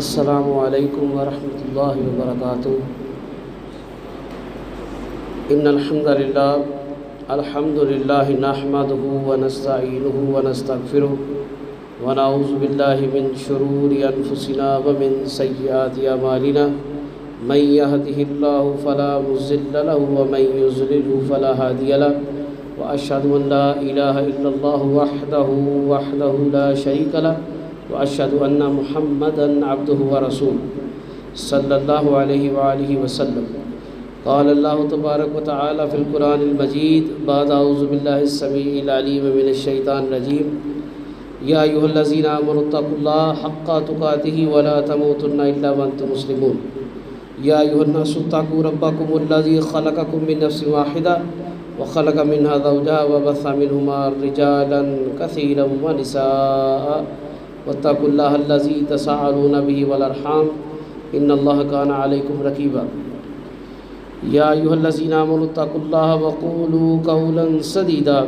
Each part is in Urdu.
السلام علیکم ورحمۃ اللہ وبرکاتہ۔ ان الحمد للہ نحمده ونستعینه ونستغفره ونعوذ باللہ من شرور انفسنا ومن سیئات اعمالنا من يهده اللہ فلا مضل له ومن يضلل فلا هادی له واشهد ان لا الہ الا اللہ وحدہ لا شریک له واشهد ان محمدا عبده ورسوله صلی اللہ علیہ وآلہ وسلم۔ قال اللہ تبارک و تعالی فی القرآن المجید بعد اعوذ باللہ السمیع العلیم من الشیطان الرجیم یا ایھا الذین آمنوا اتقوا اللہ حق تقاتہ ولا تموتن الا وانتم مسلمون یا ایھا الناس اتقوا ربکم الذی خلقکم من نفس واحدہ وخلق منها زوجها وبث منهما رجالا کثیرا ونساء واتقوا اللہ الذی تساءلون به والارحام ان اللہ کان علیکم رقیبا یا ایھا الذین آمنوا اتقوا اللہ وقولوا قولا سدیدا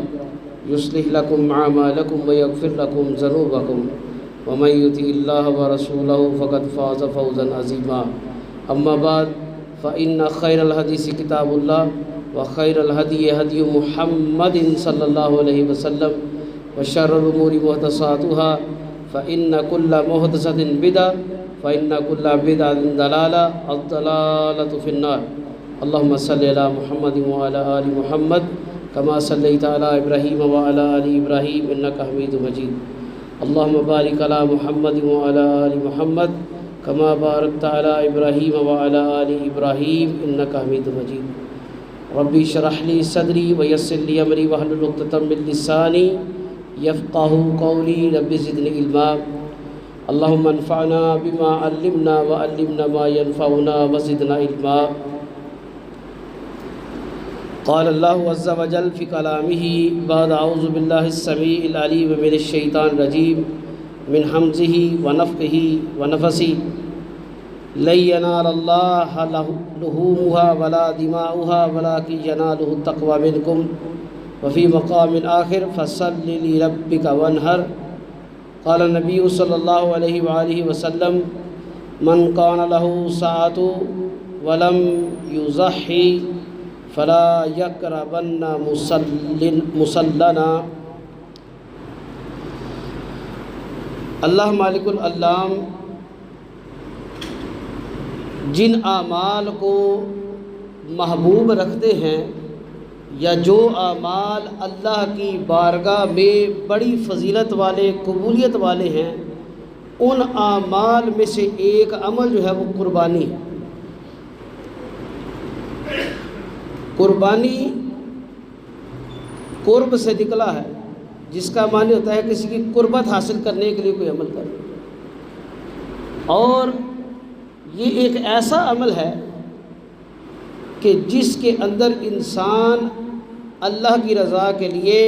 یصلح لکم اعمالکم ویغفر لکم ذنوبکم ومن یطع اللہ ورسولہ فقد فاز فوزا عظیما اما بعد فإن خیر الحدیث کتاب اللہ وخیر الہدی ہدی محمد صلی اللہ علیہ وسلم وشر الامور محدثاتها فإن كل محدثة بدعة فإن كل بدعة ضلالة الضلالة في النار۔ اللهم صل على محمد وعلى آل محمد كما صليت على إبراهيم وعلى آل إبراهيم إنك حميد مجيد۔ اللهم بارك على محمد وعلى آل محمد كما باركت على إبراهيم وعلى آل إبراهيم إنك حميد مجيد۔ ربي اشرح لي صدري ويسر لي أمري واحلل عقدة من لساني يفقهوا قولي رب زدني علما۔ اللهم انفعنا بما علمنا وعلمنا ما ينفعنا وزدنا علما۔ قال اللہ عز وجل فی کلامہ بعد اعوذ باللہ السمیع العلیم من الشیطان الرجیم من حمزہ ونفخہ ونفثہ لن ینال اللہ لحومها ولا دماؤها ولکن ینالہ التقوی منکم وفی مقام آخر فصل لربک وانحر۔ قال النبی صلی اللہ علیہ وآلہ وسلم من کان لہ ساعة ولم یضحی فلا یقربن مصلنا۔ اللہ مالک العلام جن اعمال کو محبوب رکھتے ہیں یا جو اعمال اللہ کی بارگاہ میں بڑی فضیلت والے قبولیت والے ہیں، ان اعمال میں سے ایک عمل جو ہے وہ قربانی ہے۔ قربانی قرب سے نکلا ہے، جس کا معنی ہوتا ہے کسی کی قربت حاصل کرنے کے لیے کوئی عمل کرنا، اور یہ ایک ایسا عمل ہے کہ جس کے اندر انسان اللہ کی رضا کے لیے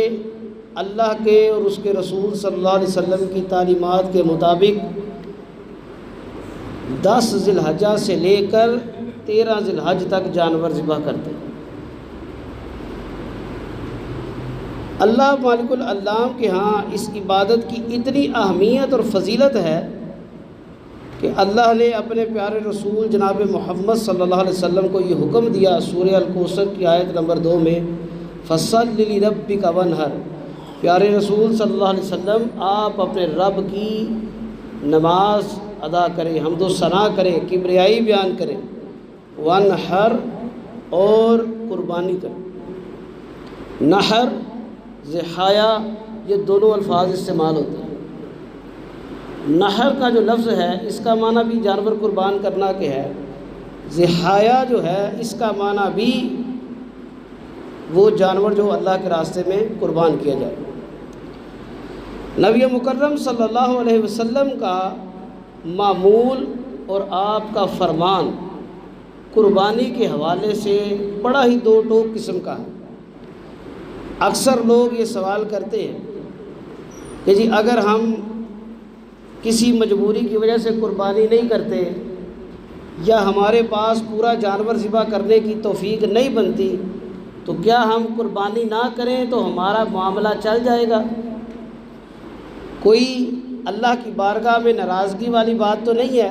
اللہ کے اور اس کے رسول صلی اللہ علیہ وسلم کی تعلیمات کے مطابق 10 ذی الحجہ سے لے کر 13 ذی الحج تک جانور ذبح کرتے ہیں۔ اللہ مالک العلام کے ہاں اس عبادت کی اتنی اہمیت اور فضیلت ہے کہ اللہ نے اپنے پیارے رسول جناب محمد صلی اللہ علیہ وسلم کو یہ حکم دیا سورہ الکوثر کی آیت نمبر 2 میں فصل لربک وانحر۔ پیارے رسول صلی اللہ علیہ وسلم آپ اپنے رب کی نماز ادا کریں، حمد و ثنا کریں، کبریائی بیان کریں، وانحر اور قربانی کریں۔ نحر ضحایہ یہ دونوں الفاظ استعمال ہوتے ہیں۔ نحر کا جو لفظ ہے اس کا معنی بھی جانور قربان کرنا کے ہے، ضحایہ جو ہے اس کا معنی بھی وہ جانور جو اللہ کے راستے میں قربان کیا جائے۔ نبی مکرم صلی اللہ علیہ وسلم کا معمول اور آپ کا فرمان قربانی کے حوالے سے بڑا ہی دو ٹوک قسم کا ہے۔ اکثر لوگ یہ سوال کرتے ہیں کہ جی اگر ہم کسی مجبوری کی وجہ سے قربانی نہیں کرتے یا ہمارے پاس پورا جانور ذبح کرنے کی توفیق نہیں بنتی تو کیا ہم قربانی نہ کریں تو ہمارا معاملہ چل جائے گا؟ کوئی اللہ کی بارگاہ میں ناراضگی والی بات تو نہیں ہے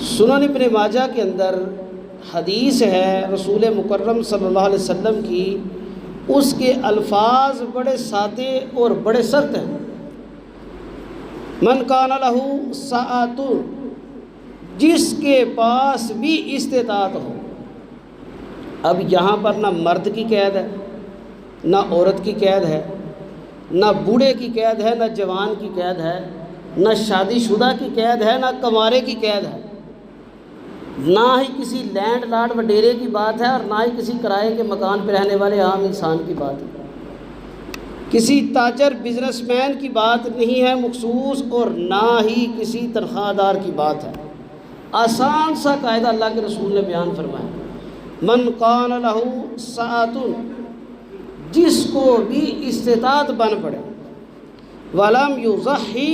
سنن ابن ماجہ کے اندر حدیث ہے رسول مکرم صلی اللہ علیہ وسلم کی، اس کے الفاظ بڑے سادے اور بڑے سخت ہیں۔ من کان لہ ساعۃ، جس کے پاس بھی استطاعت ہو۔ اب یہاں پر نہ مرد کی قید ہے، نہ عورت کی قید ہے، نہ بوڑھے کی قید ہے، نہ جوان کی قید ہے، نہ شادی شدہ کی قید ہے، نہ کنوارے کی قید ہے، نہ ہی کسی لینڈ لارڈ وڈیرے کی بات ہے، اور نہ ہی کسی کرائے کے مکان پہ رہنے والے عام انسان کی بات ہے۔ کسی تاجر بزنس مین کی بات نہیں ہے مخصوص، اور نہ ہی کسی تنخواہ دار کی بات ہے۔ آسان سا قاعدہ اللہ کے رسول نے بیان فرمایا، من کان لہ ساعۃ، جس کو بھی استطاعت بن پڑے، ولم یضحی،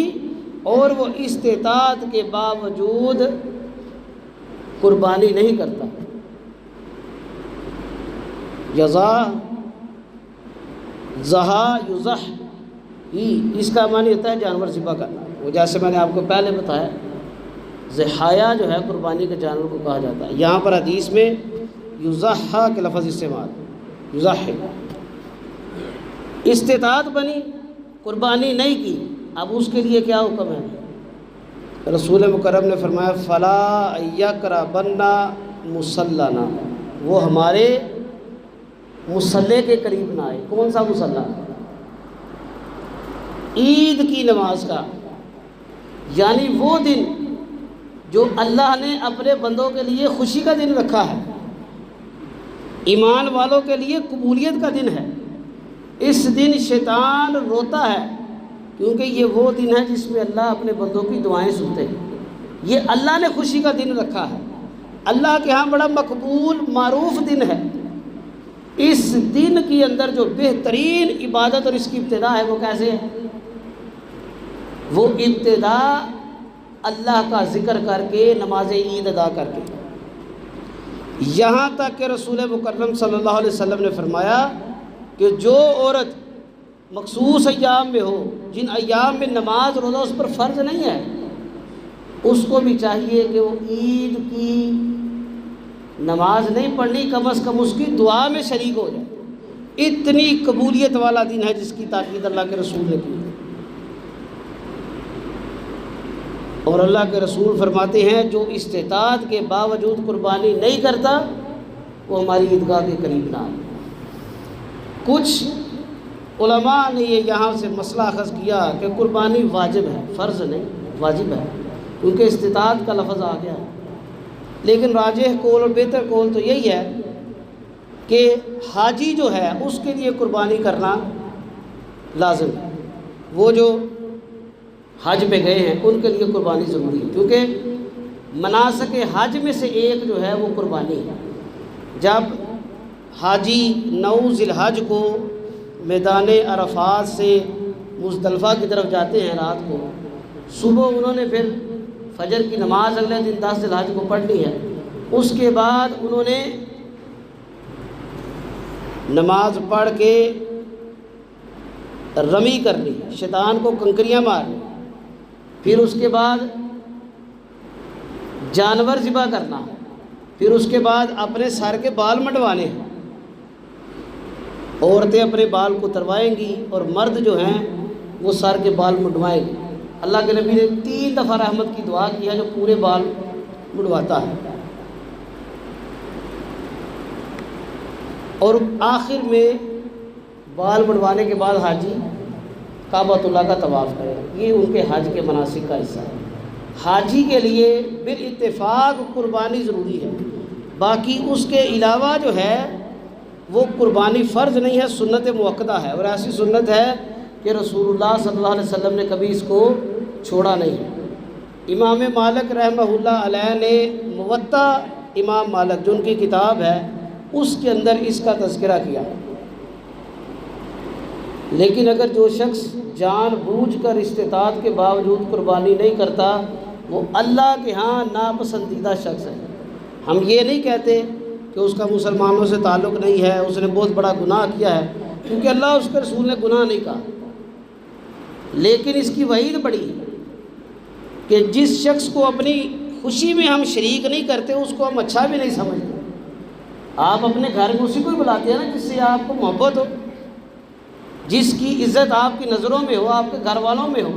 اور وہ استطاعت کے باوجود قربانی نہیں کرتا۔ یضا ضحا یضحی، اس کا معنی ہوتا ہے جانور ذبح کرنا۔ وہ جیسے میں نے آپ کو پہلے بتایا، ضحایا جو ہے قربانی کے جانور کو کہا جاتا ہے۔ یہاں پر حدیث میں یضحیٰ کے لفظ استعمال، یضحی، استطاعت بنی، قربانی نہیں کی، اب اس کے لیے کیا حکم ہے؟ رسول مکرم نے فرمایا فلا یقربن مصلانا، وہ ہمارے مصلے کے قریب نہ آئے۔ کون سا مصلی؟ عید کی نماز کا، یعنی وہ دن جو اللہ نے اپنے بندوں کے لیے خوشی کا دن رکھا ہے، ایمان والوں کے لیے قبولیت کا دن ہے۔ اس دن شیطان روتا ہے، کیونکہ یہ وہ دن ہے جس میں اللہ اپنے بندوں کی دعائیں سنتے ہیں۔ یہ اللہ نے خوشی کا دن رکھا ہے، اللہ کے ہاں بڑا مقبول معروف دن ہے۔ اس دن کے اندر جو بہترین عبادت اور اس کی ابتدا ہے وہ کیسے ہے؟ وہ ابتدا اللہ کا ذکر کر کے، نماز عید ادا کر کے، یہاں تک کہ رسول مکرم صلی اللہ علیہ وسلم نے فرمایا کہ جو عورت مخصوص ایام میں ہو، جن ایام میں نماز روزہ اس پر فرض نہیں ہے، اس کو بھی چاہیے کہ وہ عید کی نماز نہیں پڑھنی، کم از کم اس کی دعا میں شریک ہو جائے۔ اتنی قبولیت والا دن ہے جس کی تاکید اللہ کے رسول نے کی۔ اور اللہ کے رسول فرماتے ہیں جو استطاعت کے باوجود قربانی نہیں کرتا وہ ہماری عیدگاہ کے قریب نہ آئے۔ کچھ علماء نے یہ یہاں سے مسئلہ اخذ کیا کہ قربانی واجب ہے، فرض نہیں، واجب ہے، کیونکہ استطاعت کا لفظ آ گیا ہے۔ لیکن راجح قول اور بہتر قول تو یہی ہے کہ حاجی جو ہے اس کے لیے قربانی کرنا لازم ہے۔ وہ جو حج پہ گئے ہیں ان کے لیے قربانی ضروری ہے، کیونکہ مناسک حج میں سے ایک جو ہے وہ قربانی ہے۔ جب حاجی 9 ذی الحج کو میدان عرفات سے مزدلفہ کی طرف جاتے ہیں رات کو، صبح انہوں نے پھر فجر کی نماز اگلے دن 10 ذی الحج کو پڑھنی ہے۔ اس کے بعد انہوں نے نماز پڑھ کے رمی کرنی، شیطان کو کنکریاں مارنی، پھر اس کے بعد جانور ذبح کرنا، پھر اس کے بعد اپنے سر کے بال منڈوانے ہیں۔ عورتیں اپنے بال کو تروائیں گی اور مرد جو ہیں وہ سر کے بال منڈوائیں گے۔ اللہ کے نبی نے 3 دفعہ رحمت کی دعا کی ہے جو پورے بال منڈواتا ہے۔ اور آخر میں بال منڈوانے کے بعد حاجی کعبۃ اللہ کا طواف کرے، یہ ان کے حج کے مناسک کا حصہ ہے۔ حاجی کے لیے بالاتفاق قربانی ضروری ہے، باقی اس کے علاوہ جو ہے وہ قربانی فرض نہیں ہے، سنت مؤکدہ ہے، اور ایسی سنت ہے کہ رسول اللہ صلی اللہ علیہ وسلم نے کبھی اس کو چھوڑا نہیں ہے۔ امام مالک رحمہ اللہ علیہ نے موطا امام مالک جو ان کی کتاب ہے اس کے اندر اس کا تذکرہ کیا۔ لیکن اگر جو شخص جان بوجھ کر استطاعت کے باوجود قربانی نہیں کرتا وہ اللہ کے ہاں ناپسندیدہ شخص ہے۔ ہم یہ نہیں کہتے کہ اس کا مسلمانوں سے تعلق نہیں ہے، اس نے بہت بڑا گناہ کیا ہے، کیونکہ اللہ اس کے رسول نے گناہ نہیں کہا، لیکن اس کی وعید بڑی ہے کہ جس شخص کو اپنی خوشی میں ہم شریک نہیں کرتے اس کو ہم اچھا بھی نہیں سمجھتے۔ آپ اپنے گھر میں اسی کو ہی بلاتے ہیں نا جس سے آپ کو محبت ہو، جس کی عزت آپ کی نظروں میں ہو، آپ کے گھر والوں میں ہو۔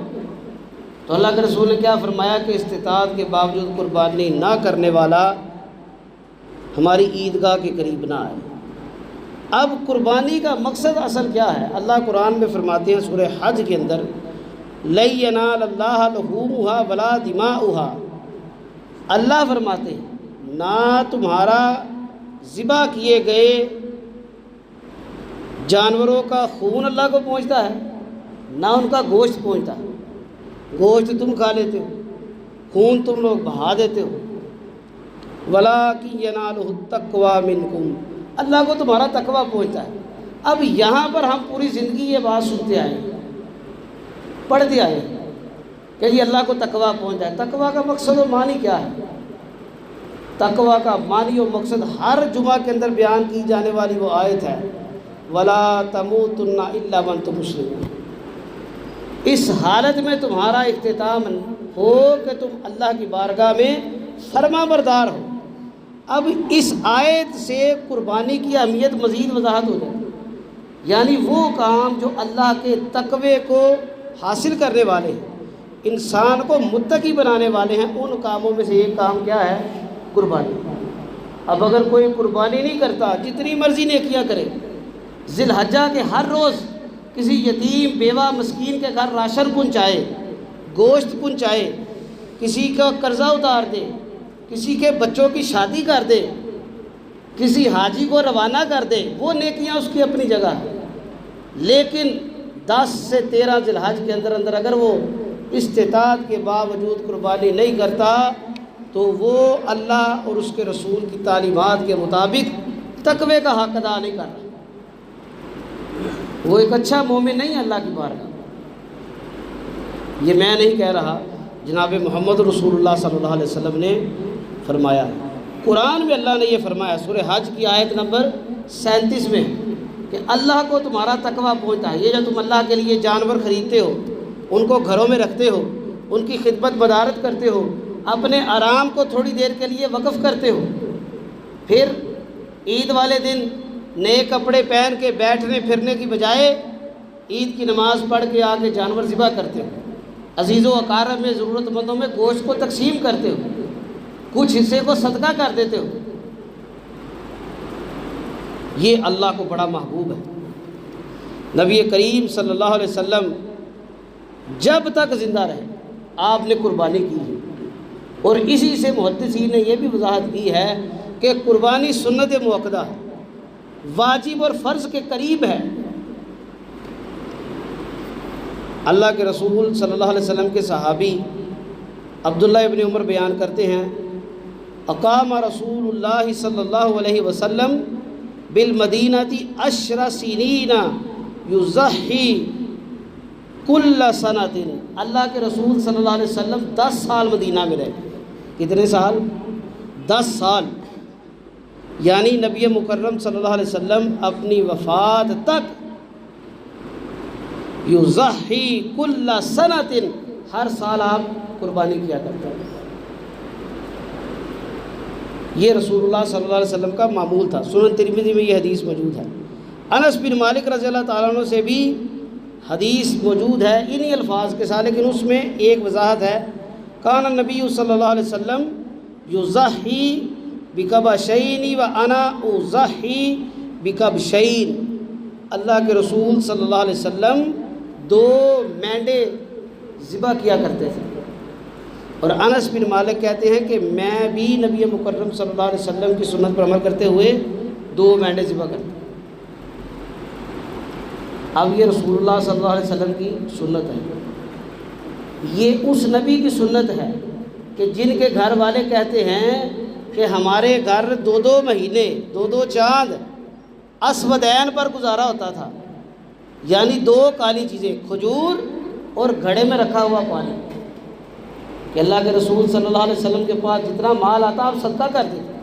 تو اللہ کے رسول نے کیا فرمایا کہ استطاعت کے باوجود قربانی نہ کرنے والا ہماری عیدگاہ کے قریب نہ آئے۔ اب قربانی کا مقصد اصل کیا ہے؟ اللہ قرآن میں فرماتے ہیں سورہ حج کے اندر، لَن يَنَالَ اللَّهَ لُحُومُهَا وَلَا دِمَاؤُهَا، اللہ فرماتے ہیں نہ تمہارا ذبح کیے گئے جانوروں کا خون اللہ کو پہنچتا ہے، نہ ان کا گوشت پہنچتا ہے۔ گوشت تم کھا لیتے ہو، خون تم لوگ بہا دیتے ہو۔ وَلَٰكِن يَنَالُهُ التَّقْوَىٰ مِنكُمْ، اللہ کو تمہارا تقویٰ پہنچتا ہے۔ اب یہاں پر ہم پوری زندگی یہ بات سنتے آئے ہیں، پڑھتے آئے ہیں کہ یہ اللہ کو تقویٰ پہنچتا ہے۔ تقویٰ کا مقصد و معنی کیا ہے؟ تقویٰ کا معنی و مقصد ہر جمعہ کے اندر بیان کی جانے والی وہ آیت ہے، وَلَا تَمُوتُنَّ إِلَّا وَأَنْتُم مُسْلِمُونَ۔ اس حالت میں تمہارا اختتام ہو کہ تم اللہ کی بارگاہ میں فرما بردار ہو۔ اب اس آیت سے قربانی کی اہمیت مزید وضاحت ہو جائے، یعنی وہ کام جو اللہ کے تقوی کو حاصل کرنے والے ہیں، انسان کو متقی بنانے والے ہیں، ان کاموں میں سے ایک کام کیا ہے؟ قربانی۔ اب اگر کوئی قربانی نہیں کرتا، جتنی مرضی نیکیاں کرے، ذی الحجہ کے ہر روز کسی یتیم بیوہ مسکین کے گھر راشن پہنچائے، گوشت پہنچائے، کسی کا قرضہ اتار دے، کسی کے بچوں کی شادی کر دے، کسی حاجی کو روانہ کر دے، وہ نیکیاں اس کی اپنی جگہ ہے۔ لیکن 10 سے 13 ذی الحج کے اندر اگر وہ استطاعت کے باوجود قربانی نہیں کرتا تو وہ اللہ اور اس کے رسول کی تعلیمات کے مطابق تقوی کا حق ادا نہیں کر رہا، وہ ایک اچھا مومن نہیں ہے اللہ کی بارگاہ۔ یہ میں نہیں کہہ رہا، جناب محمد رسول اللہ صلی اللہ علیہ وسلم نے فرمایا ہے۔ قرآن میں اللہ نے یہ فرمایا سورہ حج کی آیت نمبر 37 میں کہ اللہ کو تمہارا تقویٰ پہنچتا ہے۔ یہ جو تم اللہ کے لیے جانور خریدتے ہو، ان کو گھروں میں رکھتے ہو، ان کی خدمت بدارت کرتے ہو، اپنے آرام کو تھوڑی دیر کے لیے وقف کرتے ہو، پھر عید والے دن نئے کپڑے پہن کے بیٹھنے پھرنے کی بجائے عید کی نماز پڑھ کے آ کے جانور ذبح کرتے ہو، عزیز و اقارب میں ضرورت مندوں میں گوشت کو تقسیم کرتے ہو، کچھ حصے کو صدقہ کر دیتے ہو، یہ اللہ کو بڑا محبوب ہے۔ نبی کریم صلی اللہ علیہ وسلم جب تک زندہ رہے آپ نے قربانی کی ہے، اور اسی سے محدثین نے یہ بھی وضاحت کی ہے کہ قربانی سنت مؤکدہ ہے، واجب اور فرض کے قریب ہے۔ اللہ کے رسول صلی اللہ علیہ وسلم کے صحابی عبداللہ ابن عمر بیان کرتے ہیں، اقام رسول اللہ صلی اللہ علیہ وسلم بالمدینۃ 10 سنین یضحی کل سنۃ، اللہ کے رسول صلی اللہ علیہ وسلم 10 سال مدینہ میں رہے۔ کتنے سال؟ 10 سال، یعنی نبی مکرم صلی اللہ علیہ وسلم اپنی وفات تک یضحی کل سنۃ، ہر سال آپ قربانی کیا کرتے ہیں۔ یہ رسول اللہ صلی اللہ علیہ وسلم کا معمول تھا۔ سنن ترمذی میں یہ حدیث موجود ہے۔ انس بن مالک رضی اللہ تعالیٰ عنہ سے بھی حدیث موجود ہے انہی الفاظ کے ساتھ، لیکن اس میں ایک وضاحت ہے، کان النبی صلی اللہ علیہ وسلم یضحی بکبشین وانا اضحی بکبشین، اللہ کے رسول صلی اللہ علیہ وسلم 2 مینڈے ذبح کیا کرتے تھے، اور انس بن مالک کہتے ہیں کہ میں بھی نبی مکرم صلی اللہ علیہ وسلم کی سنت پر عمل کرتے ہوئے 2 مینڈے ذبح کرتے۔ اب یہ رسول اللہ صلی اللہ علیہ وسلم کی سنت ہے، یہ اس نبی کی سنت ہے کہ جن کے گھر والے کہتے ہیں کہ ہمارے گھر 2 مہینے 2 چاند اسودین پر گزارا ہوتا تھا، یعنی 2 کالی چیزیں، کھجور اور گھڑے میں رکھا ہوا پانی، کہ اللہ کے رسول صلی اللہ علیہ وسلم کے پاس جتنا مال آتا آپ صدقہ کر دیتے۔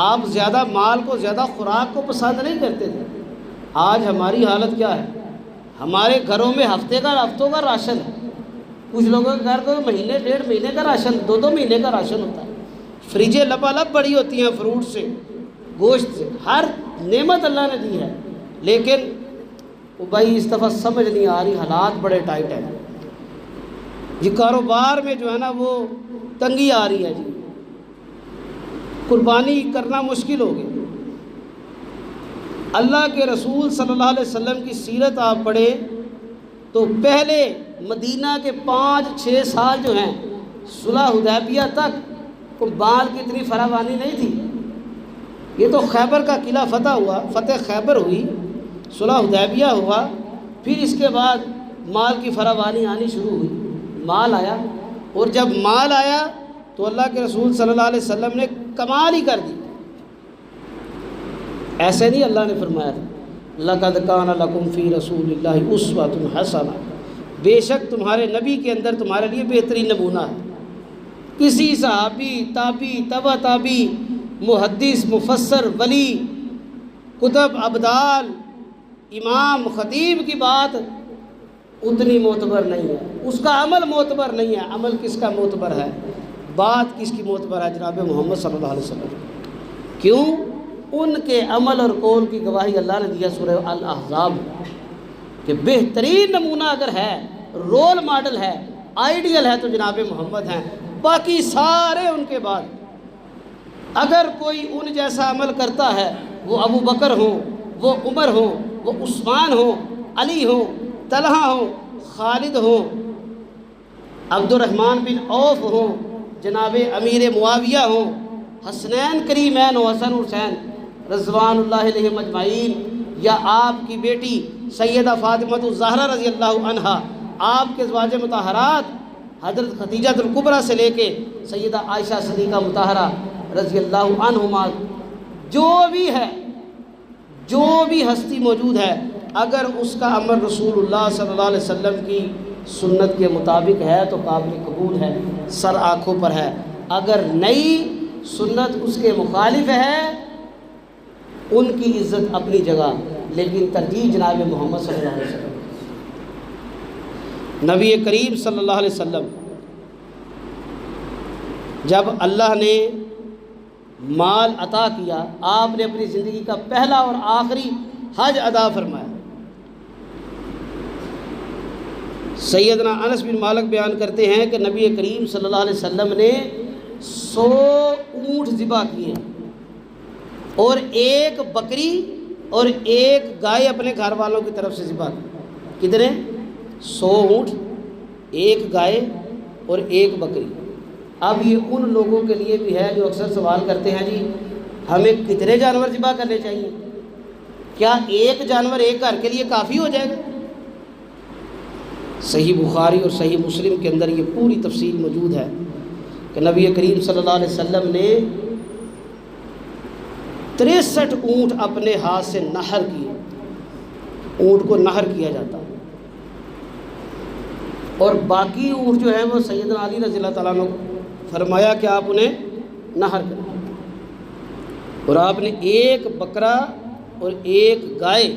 آپ زیادہ مال کو، زیادہ خوراک کو پسند نہیں کرتے تھے۔ آج ہماری حالت کیا ہے؟ ہمارے گھروں میں ہفتوں کا راشن ہے، کچھ لوگوں کے گھر تو مہینے 1.5 مہینے کا راشن، 2 مہینے کا راشن ہوتا ہے، فریجیں لبالب بڑی ہوتی ہیں فروٹ سے، گوشت سے، ہر نعمت اللہ نے دی ہے، لیکن وہ بھائی اس دفعہ سمجھ نہیں آ رہی، حالات بڑے ٹائٹ ہیں جی، کاروبار میں جو ہے نا وہ تنگی آ رہی ہے جی، قربانی کرنا مشکل ہو گئی۔ اللہ کے رسول صلی اللہ علیہ وسلم کی سیرت آپ پڑھیں تو پہلے مدینہ کے 5-6 سال جو ہیں صلح حدیبیہ تک کو مال کی اتنی فراوانی نہیں تھی، یہ تو خیبر کا قلعہ فتح ہوا، فتح خیبر ہوئی، صلح حدیبیہ ہوا، پھر اس کے بعد مال کی فراوانی آنی شروع ہوئی، مال آیا، اور جب مال آیا تو اللہ کے رسول صلی اللہ علیہ وسلم نے کمال ہی کر دی۔ ایسے نہیں اللہ نے فرمایا تھا لَقَدْ كَانَ لَكُمْ فِي رَسُولِ اللَّهِ أُسْوَةٌ حَسَنَةٌ، بے شک تمہارے نبی کے اندر تمہارے لیے بہترین نمونہ ہے۔ کسی صحابی، تابعی، تبع تابعی، محدث، مفسر، ولی، کتب، ابدال، امام، خطیب کی بات اتنی معتبر نہیں ہے، اس کا عمل معتبر نہیں ہے۔ عمل کس کا معتبر ہے؟ بات کس کی معتبر ہے؟ جناب محمد صلی اللہ علیہ وسلم۔ کیوں؟ ان کے عمل اور قول کی گواہی اللہ نے دیا سورہ الاحزاب کہ بہترین نمونہ اگر ہے، رول ماڈل ہے، آئیڈیل ہے تو جناب محمد ہیں، باقی سارے ان کے بعد۔ اگر کوئی ان جیسا عمل کرتا ہے، وہ ابو بکر ہوں، وہ عمر ہوں، وہ عثمان ہوں، علی ہوں، طلحہ ہوں، خالد ہوں، عبد الرحمن بن عوف ہوں، جناب امیر معاویہ ہوں، حسنین کریمین و حسن حسین رضوان اللہ علیہم اجمعین، یا آپ کی بیٹی سیدہ فاطمہ الزہرا رضی اللہ عنہا، آپ کے ازواج مطہرات حضرت خدیجہ الکبریٰ سے لے کے سیدہ عائشہ صدیقہ مطہرہ رضی اللہ عنہما، جو بھی ہے، جو بھی ہستی موجود ہے، اگر اس کا عمل رسول اللہ صلی اللہ علیہ وسلم کی سنت کے مطابق ہے تو قابل قبول ہے، سر آنکھوں پر ہے۔ اگر نئی سنت اس کے مخالف ہے، ان کی عزت اپنی جگہ، لیکن ترجیح جناب محمد صلی اللہ علیہ وسلم۔ نبی کریم صلی اللہ علیہ وسلم جب اللہ نے مال عطا کیا، آپ نے اپنی زندگی کا پہلا اور آخری حج ادا فرمایا۔ سیدنا انس بن مالک بیان کرتے ہیں کہ نبی کریم صلی اللہ علیہ وسلم نے 100 اونٹ ذبح کیے، اور 1 بکری اور 1 گائے اپنے گھر والوں کی طرف سے ذبح کی۔ کتنے؟ 100 اونٹ، 1 گائے اور 1 بکری۔ اب یہ ان لوگوں کے لیے بھی ہے جو اکثر سوال کرتے ہیں جی ہمیں کتنے جانور ذبح کرنے چاہیے؟ کیا 1 جانور ایک گھر کے لیے کافی ہو جائے گا؟ صحیح بخاری اور صحیح مسلم کے اندر یہ پوری تفصیل موجود ہے کہ نبی کریم صلی اللہ علیہ وسلم نے 63 اونٹ اپنے ہاتھ سے نحر کیے، اونٹ کو نحر کیا جاتا، اور باقی اونٹ جو ہیں وہ سیدنا علی رضی اللہ تعالیٰ عنہ فرمایا کہ آپ انہیں نحر کریں، اور آپ نے 1 بکرا اور 1 گائے،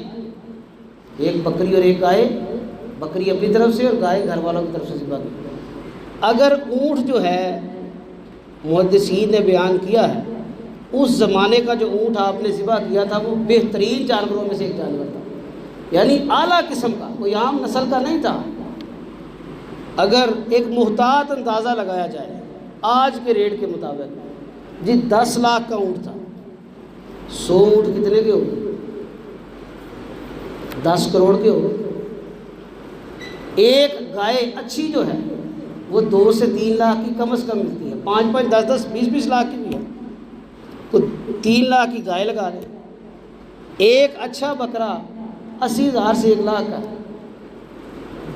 1 بکری اور 1 گائے، بکری اپنی طرف سے اور گائے گھر والوں کی طرف سے ذبح کی۔ اگر اونٹ جو ہے، محدثین نے بیان کیا ہے، اس زمانے کا جو اونٹ آپ نے ذبح کیا تھا وہ بہترین جانوروں میں سے ایک جانور تھا، یعنی اعلیٰ قسم کا، کوئی عام نسل کا نہیں تھا۔ اگر ایک محتاط اندازہ لگایا جائے آج کے ریٹ کے مطابق، جی 10 لاکھ کا اونٹ تھا، 100 اونٹ کتنے کے ہو گئے؟ 10 کروڑ کے ہو گئے۔ 1 گائے اچھی جو ہے وہ 2 سے 3 لاکھ کی کم از کم ملتی ہے، 5-5, 10-10, 20-20 لاکھ کی بھی ہے، تو 3 لاکھ کی گائے لگا لیں۔ 1 اچھا بکرا 80,000 سے 1 لاکھ کا،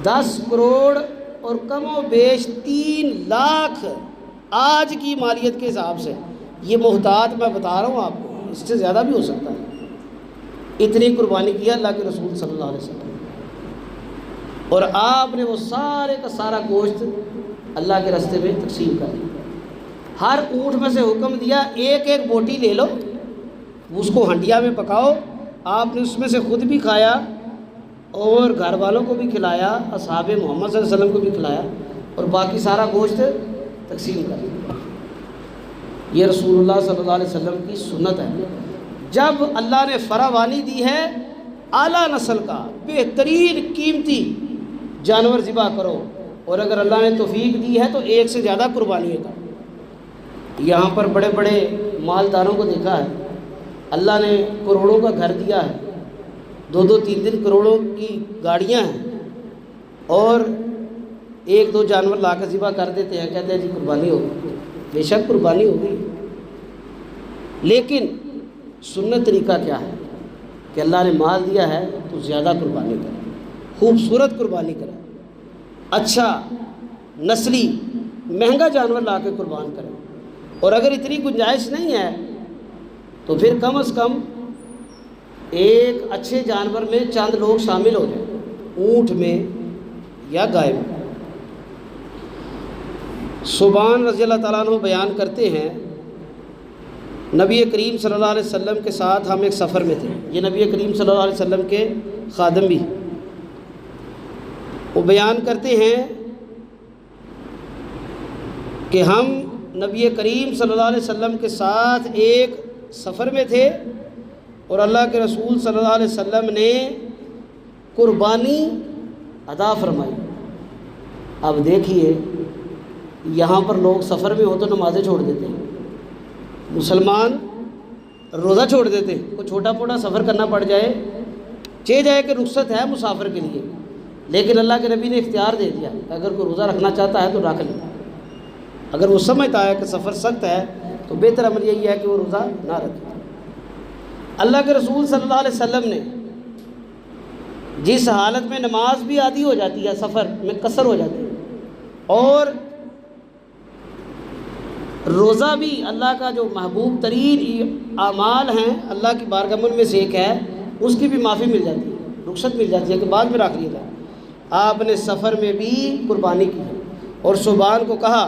10 کروڑ اور کم و بیش 3 لاکھ آج کی مالیت کے حساب سے، یہ محتاط میں بتا رہا ہوں آپ کو، اس سے زیادہ بھی ہو سکتا ہے۔ اتنی قربانی کیا اللہ کے رسول صلی اللہ علیہ وسلم، اور آپ نے وہ سارے کا سارا گوشت اللہ کے راستے میں تقسیم کر دیا۔ ہر اونٹ میں سے حکم دیا 1-1 بوٹی لے لو، اس کو ہنڈیا میں پکاؤ۔ آپ نے اس میں سے خود بھی کھایا اور گھر والوں کو بھی کھلایا، اصحاب محمد صلی اللہ علیہ وسلم کو بھی کھلایا، اور باقی سارا گوشت تقسیم کر دیں۔ یہ رسول اللہ صلی اللہ علیہ وسلم کی سنت ہے۔ جب اللہ نے فراوانی دی ہے، اعلیٰ نسل کا بہترین قیمتی جانور ذبح کرو، اور اگر اللہ نے توفیق دی ہے تو ایک سے زیادہ قربانی کا۔ یہاں پر بڑے بڑے مالداروں کو دیکھا ہے، اللہ نے کروڑوں کا گھر دیا ہے، 2-3 کروڑوں کی گاڑیاں ہیں، اور 1-2 جانور لا کر ذبح کر دیتے ہیں، کہتے ہیں جی قربانی ہوگی۔ بے شک قربانی ہوگی، لیکن سنت طریقہ کیا ہے کہ اللہ نے مال دیا ہے تو زیادہ قربانی کرے، خوبصورت قربانی کرے، اچھا نسلی مہنگا جانور لا کے قربان کرے، اور اگر اتنی گنجائش نہیں ہے تو پھر کم از کم ایک اچھے جانور میں چند لوگ شامل ہو جائیں، اونٹ میں یا گائے میں۔ صوبان رضی اللہ تعالیٰ عنہ بیان کرتے ہیں، نبی کریم صلی اللہ علیہ وسلم کے ساتھ ہم ایک سفر میں تھے۔ یہ نبی کریم صلی اللہ علیہ وسلم کے خادم بھی، وہ بیان کرتے ہیں کہ ہم نبی کریم صلی اللہ علیہ وسلم کے ساتھ ایک سفر میں تھے، اور اللہ کے رسول صلی اللہ علیہ وسلم نے قربانی ادا فرمائی۔ اب دیکھیے، یہاں پر لوگ سفر میں ہو تو نمازیں چھوڑ دیتے ہیں، مسلمان روزہ چھوڑ دیتے ہیں، کوئی چھوٹا موٹا سفر کرنا پڑ جائے، چہ جائے کہ رخصت ہے مسافر کے لیے، لیکن اللہ کے نبی نے اختیار دے دیا کہ اگر کوئی روزہ رکھنا چاہتا ہے تو رکھ لے، اگر وہ سمجھتا ہے کہ سفر سخت ہے تو بہتر عمل یہی ہے کہ وہ روزہ نہ رکھے۔ اللہ کے رسول صلی اللہ علیہ وسلم نے جس حالت میں نماز بھی عادی ہو جاتی ہے، سفر میں قصر ہو جاتی ہے، اور روزہ بھی اللہ کا جو محبوب ترین اعمال ہیں، اللہ کی بارگاہ میں سے ایک ہے، اس کی بھی معافی مل جاتی ہے، رخصت مل جاتی ہے کہ بعد میں رکھ لیا جائے۔ آپ نے سفر میں بھی قربانی کی اور صوبان کو کہا،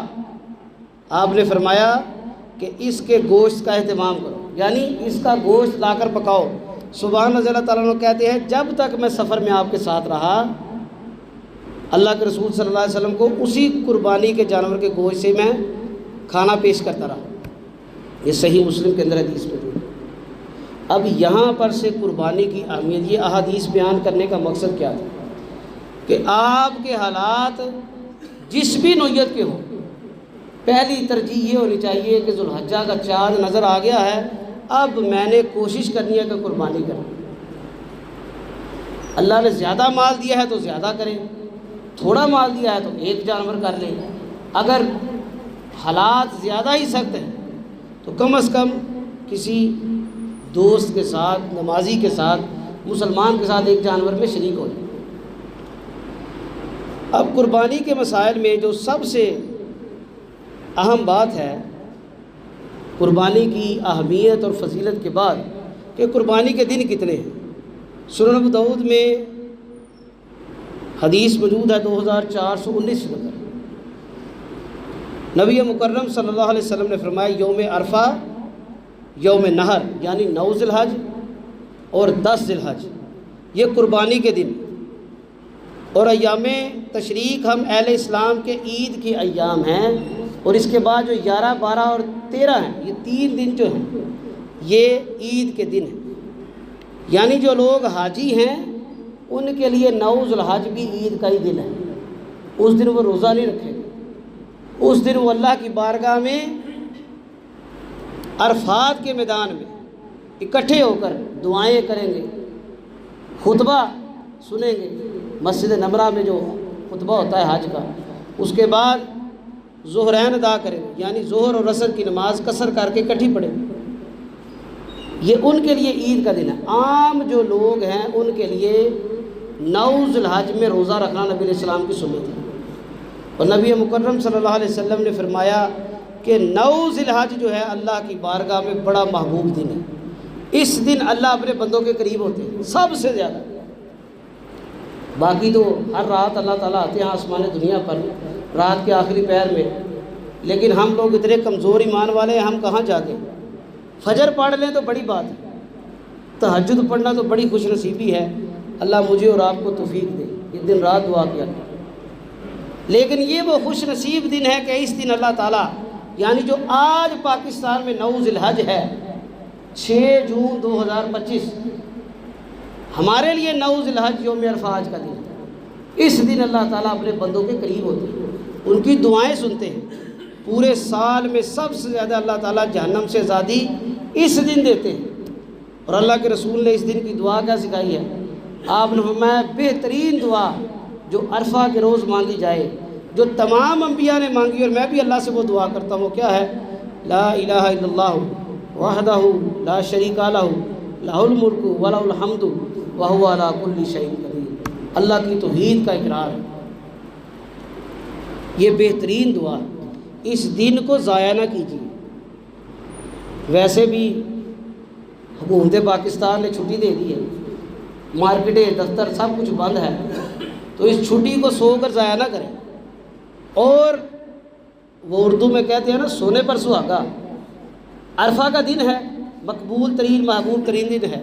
آپ نے فرمایا کہ اس کے گوشت کا اہتمام کرو، یعنی اس کا گوشت لا کر پکاؤ۔ صوبان رضی اللہ تعالیٰ عنہ کہتے ہیں جب تک میں سفر میں آپ کے ساتھ رہا، اللہ کے رسول صلی اللہ علیہ وسلم کو اسی قربانی کے جانور کے گوشت سے میں کھانا پیش کرتا رہا۔ یہ صحیح مسلم کے اندر حدیث میں ہے۔ اب یہاں پر سے قربانی کی اہمیت، یہ احادیث بیان کرنے کا مقصد کیا تھا کہ آپ کے حالات جس بھی نوعیت کے ہوں، پہلی ترجیح یہ ہونی چاہیے کہ ذو الحجہ کا چاند نظر آ گیا ہے، اب میں نے کوشش کرنی ہے کہ قربانی کریں۔ اللہ نے زیادہ مال دیا ہے تو زیادہ کریں، تھوڑا مال دیا ہے تو ایک جانور کر لیں۔ اگر حالات زیادہ ہی سخت ہیں تو کم از کم کسی دوست کے ساتھ، نمازی کے ساتھ، مسلمان کے ساتھ ایک جانور میں شریک ہو جائیں۔ اب قربانی کے مسائل میں جو سب سے اہم بات ہے قربانی کی اہمیت اور فضیلت کے بعد کہ قربانی کے دن کتنے ہیں۔ سنن ابو داؤد میں حدیث موجود ہے 2419 نمبر۔ نبی مکرم صلی اللہ علیہ وسلم نے فرمایا یوم عرفہ، یوم نحر یعنی 9 ذی الحج اور 10 ذی الحج یہ قربانی کے دن، اور ایام تشریق ہم اہل اسلام کے عید کے ایام ہیں، اور اس کے بعد جو 11، 12 اور 13 ہیں، یہ 3 دن جو ہیں یہ عید کے دن ہیں۔ یعنی جو لوگ حاجی ہیں ان کے لیے 9 ذی الحج بھی عید کا ہی دن ہے۔ اس دن وہ روزہ نہیں رکھیں گے، اس دن وہ اللہ کی بارگاہ میں عرفات کے میدان میں اکٹھے ہو کر دعائیں کریں گے، خطبہ سنیں گے۔ مسجد نمرہ میں جو خطبہ ہوتا ہے حج کا، اس کے بعد ظہرین ادا کریں گے، یعنی ظہر اور عصر کی نماز قصر کر کے اکٹھی پڑھیں گے۔ یہ ان کے لیے عید کا دن ہے۔ عام جو لوگ ہیں ان کے لیے 9 ذی الحج میں روزہ رکھنا نبی علیہ السلام کی سنت ہے، اور نبی مکرم صلی اللہ علیہ وسلم نے فرمایا کہ 9 ذی الحج جو ہے اللہ کی بارگاہ میں بڑا محبوب دن ہے۔ اس دن اللہ اپنے بندوں کے قریب ہوتے ہیں سب سے زیادہ۔ باقی تو ہر رات اللہ تعالیٰ آتے ہیں آسمان دنیا پر رات کے آخری پہر میں، لیکن ہم لوگ اتنے کمزور ایمان والے ہیں، ہم کہاں جاگیں۔ فجر پڑھ لیں تو بڑی بات ہے، تہجد پڑھنا تو بڑی خوش نصیبی ہے۔ اللہ مجھے اور آپ کو توفیق دے، یہ دن رات دعا کیا کریں۔ لیکن یہ وہ خوش نصیب دن ہے کہ اس دن اللہ تعالیٰ یعنی جو آج پاکستان میں 9 ذی الحج ہے 6 جون 2025 ہمارے لیے 9 ذی الحج یوم عرفہ آج کا دن ہے۔ اس دن اللہ تعالیٰ اپنے بندوں کے قریب ہوتے ہیں، ان کی دعائیں سنتے ہیں۔ پورے سال میں سب سے زیادہ اللہ تعالیٰ جہنم سے آزادی اس دن دیتے ہیں، اور اللہ کے رسول نے اس دن کی دعا کیا سکھائی ہے؟ آپ نے فرمایا بہترین دعا جو عرفہ کے روز مانگی جائے، جو تمام انبیاء نے مانگی، اور میں بھی اللہ سے وہ دعا کرتا ہوں، کیا ہے؟ لا الہ الا اللہ وحدہ لا شریک لہ لہ الملک ولہ الحمد وہو علی کل شیء قدیر۔ اللہ کی توحید کا اقرار ہے، یہ بہترین دعا ہے۔ اس دن کو ضائع نہ کیجیے۔ ویسے بھی حکومت پاکستان نے چھٹی دے دی ہے، مارکیٹیں دفتر سب کچھ بند ہے، تو اس چھٹی کو سو کر ضائع نہ کریں۔ اور وہ اردو میں کہتے ہیں نا، سونے پر سہاگا۔ عرفہ کا دن ہے، مقبول ترین محبوب ترین دن ہے،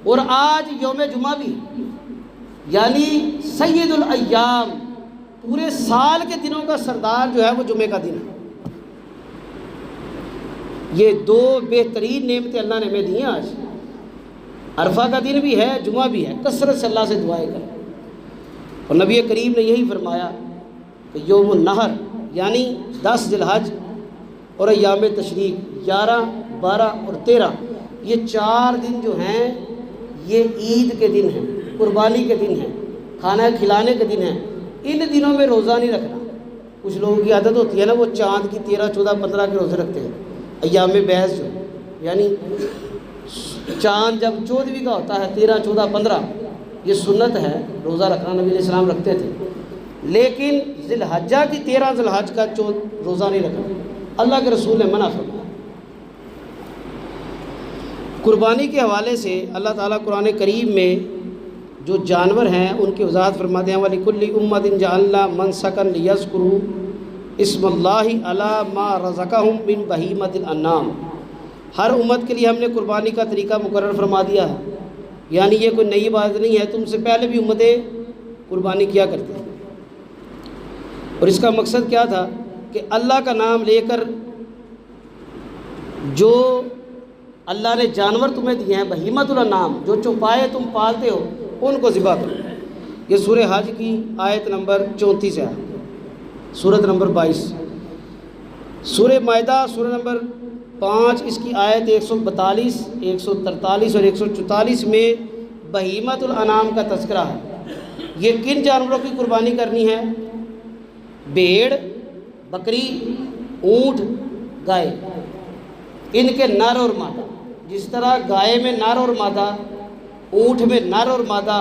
اور آج یوم جمعہ بھی، یعنی سید الایام، پورے سال کے دنوں کا سردار جو ہے وہ جمعے کا دن ہے۔ یہ 2 بہترین نعمتیں اللہ نے ہمیں دی ہیں آج۔ عرفہ کا دن بھی ہے، جمعہ بھی ہے، کثرت سے اللہ سے دعائیں کریں۔ اور نبی کریم نے یہی فرمایا کہ یوم النحر یعنی 10 ذی الحج اور ایام تشریق 11، 12 اور 13، یہ 4 دن جو ہیں یہ عید کے دن ہیں، قربانی کے دن ہیں، کھانا کھلانے کے دن ہیں۔ ان دنوں میں روزہ نہیں رکھنا۔ کچھ لوگوں کی عادت ہوتی ہے نا، وہ چاند کی 13، 14، 15 کے روزے رکھتے ہیں، ایام بیس جو یعنی چاند جب 14ویں کا ہوتا ہے، 13، 14، 15، یہ سنت ہے روزہ رکھنا، نبی علیہ السلام رکھتے تھے۔ لیکن ذی الحجہ کی 13 ذی الحج کا روزہ نہیں رکھنا، اللہ کے رسول نے منع فرمایا۔ قربانی کے حوالے سے اللہ تعالیٰ قرآن کریم میں جو جانور ہیں ان کی وضاحت فرماتے ہیں، وَلِكُلِّ أُمَّةٍ جَعَلْنَا مَنسَكًا لِيَذْكُرُوا اسْمَ اللَّهِ عَلَىٰ مَا رَزَقَهُم مِّن بَهِيمَةِ الْأَنْعَامِ۔ ہر امت کے لیے ہم نے قربانی کا طریقہ مقرر فرما دیا ہے، یعنی یہ کوئی نئی بات نہیں ہے، تم سے پہلے بھی امتیں قربانی کیا کرتی ہیں۔ اور اس کا مقصد کیا تھا کہ اللہ کا نام لے کر جو اللہ نے جانور تمہیں دیے ہیں، بہیمۃ الانعام، جو چوپائے تم پالتے ہو، ان کو ذبح کرو۔ یہ سورہ حج کی آیت نمبر 34 ہے، سورت نمبر 22۔ سورہ مائدہ سورہ نمبر 5 اس کی آیت 142، 143 اور 144 میں بہیمۃ الانعام کا تذکرہ ہے۔ یہ کن جانوروں کی قربانی کرنی ہے؟ بھیڑ، بکری، اونٹ، گائے، ان کے نر اور مادہ۔ جس طرح گائے میں نر اور مادہ، اونٹ میں نر اور مادہ،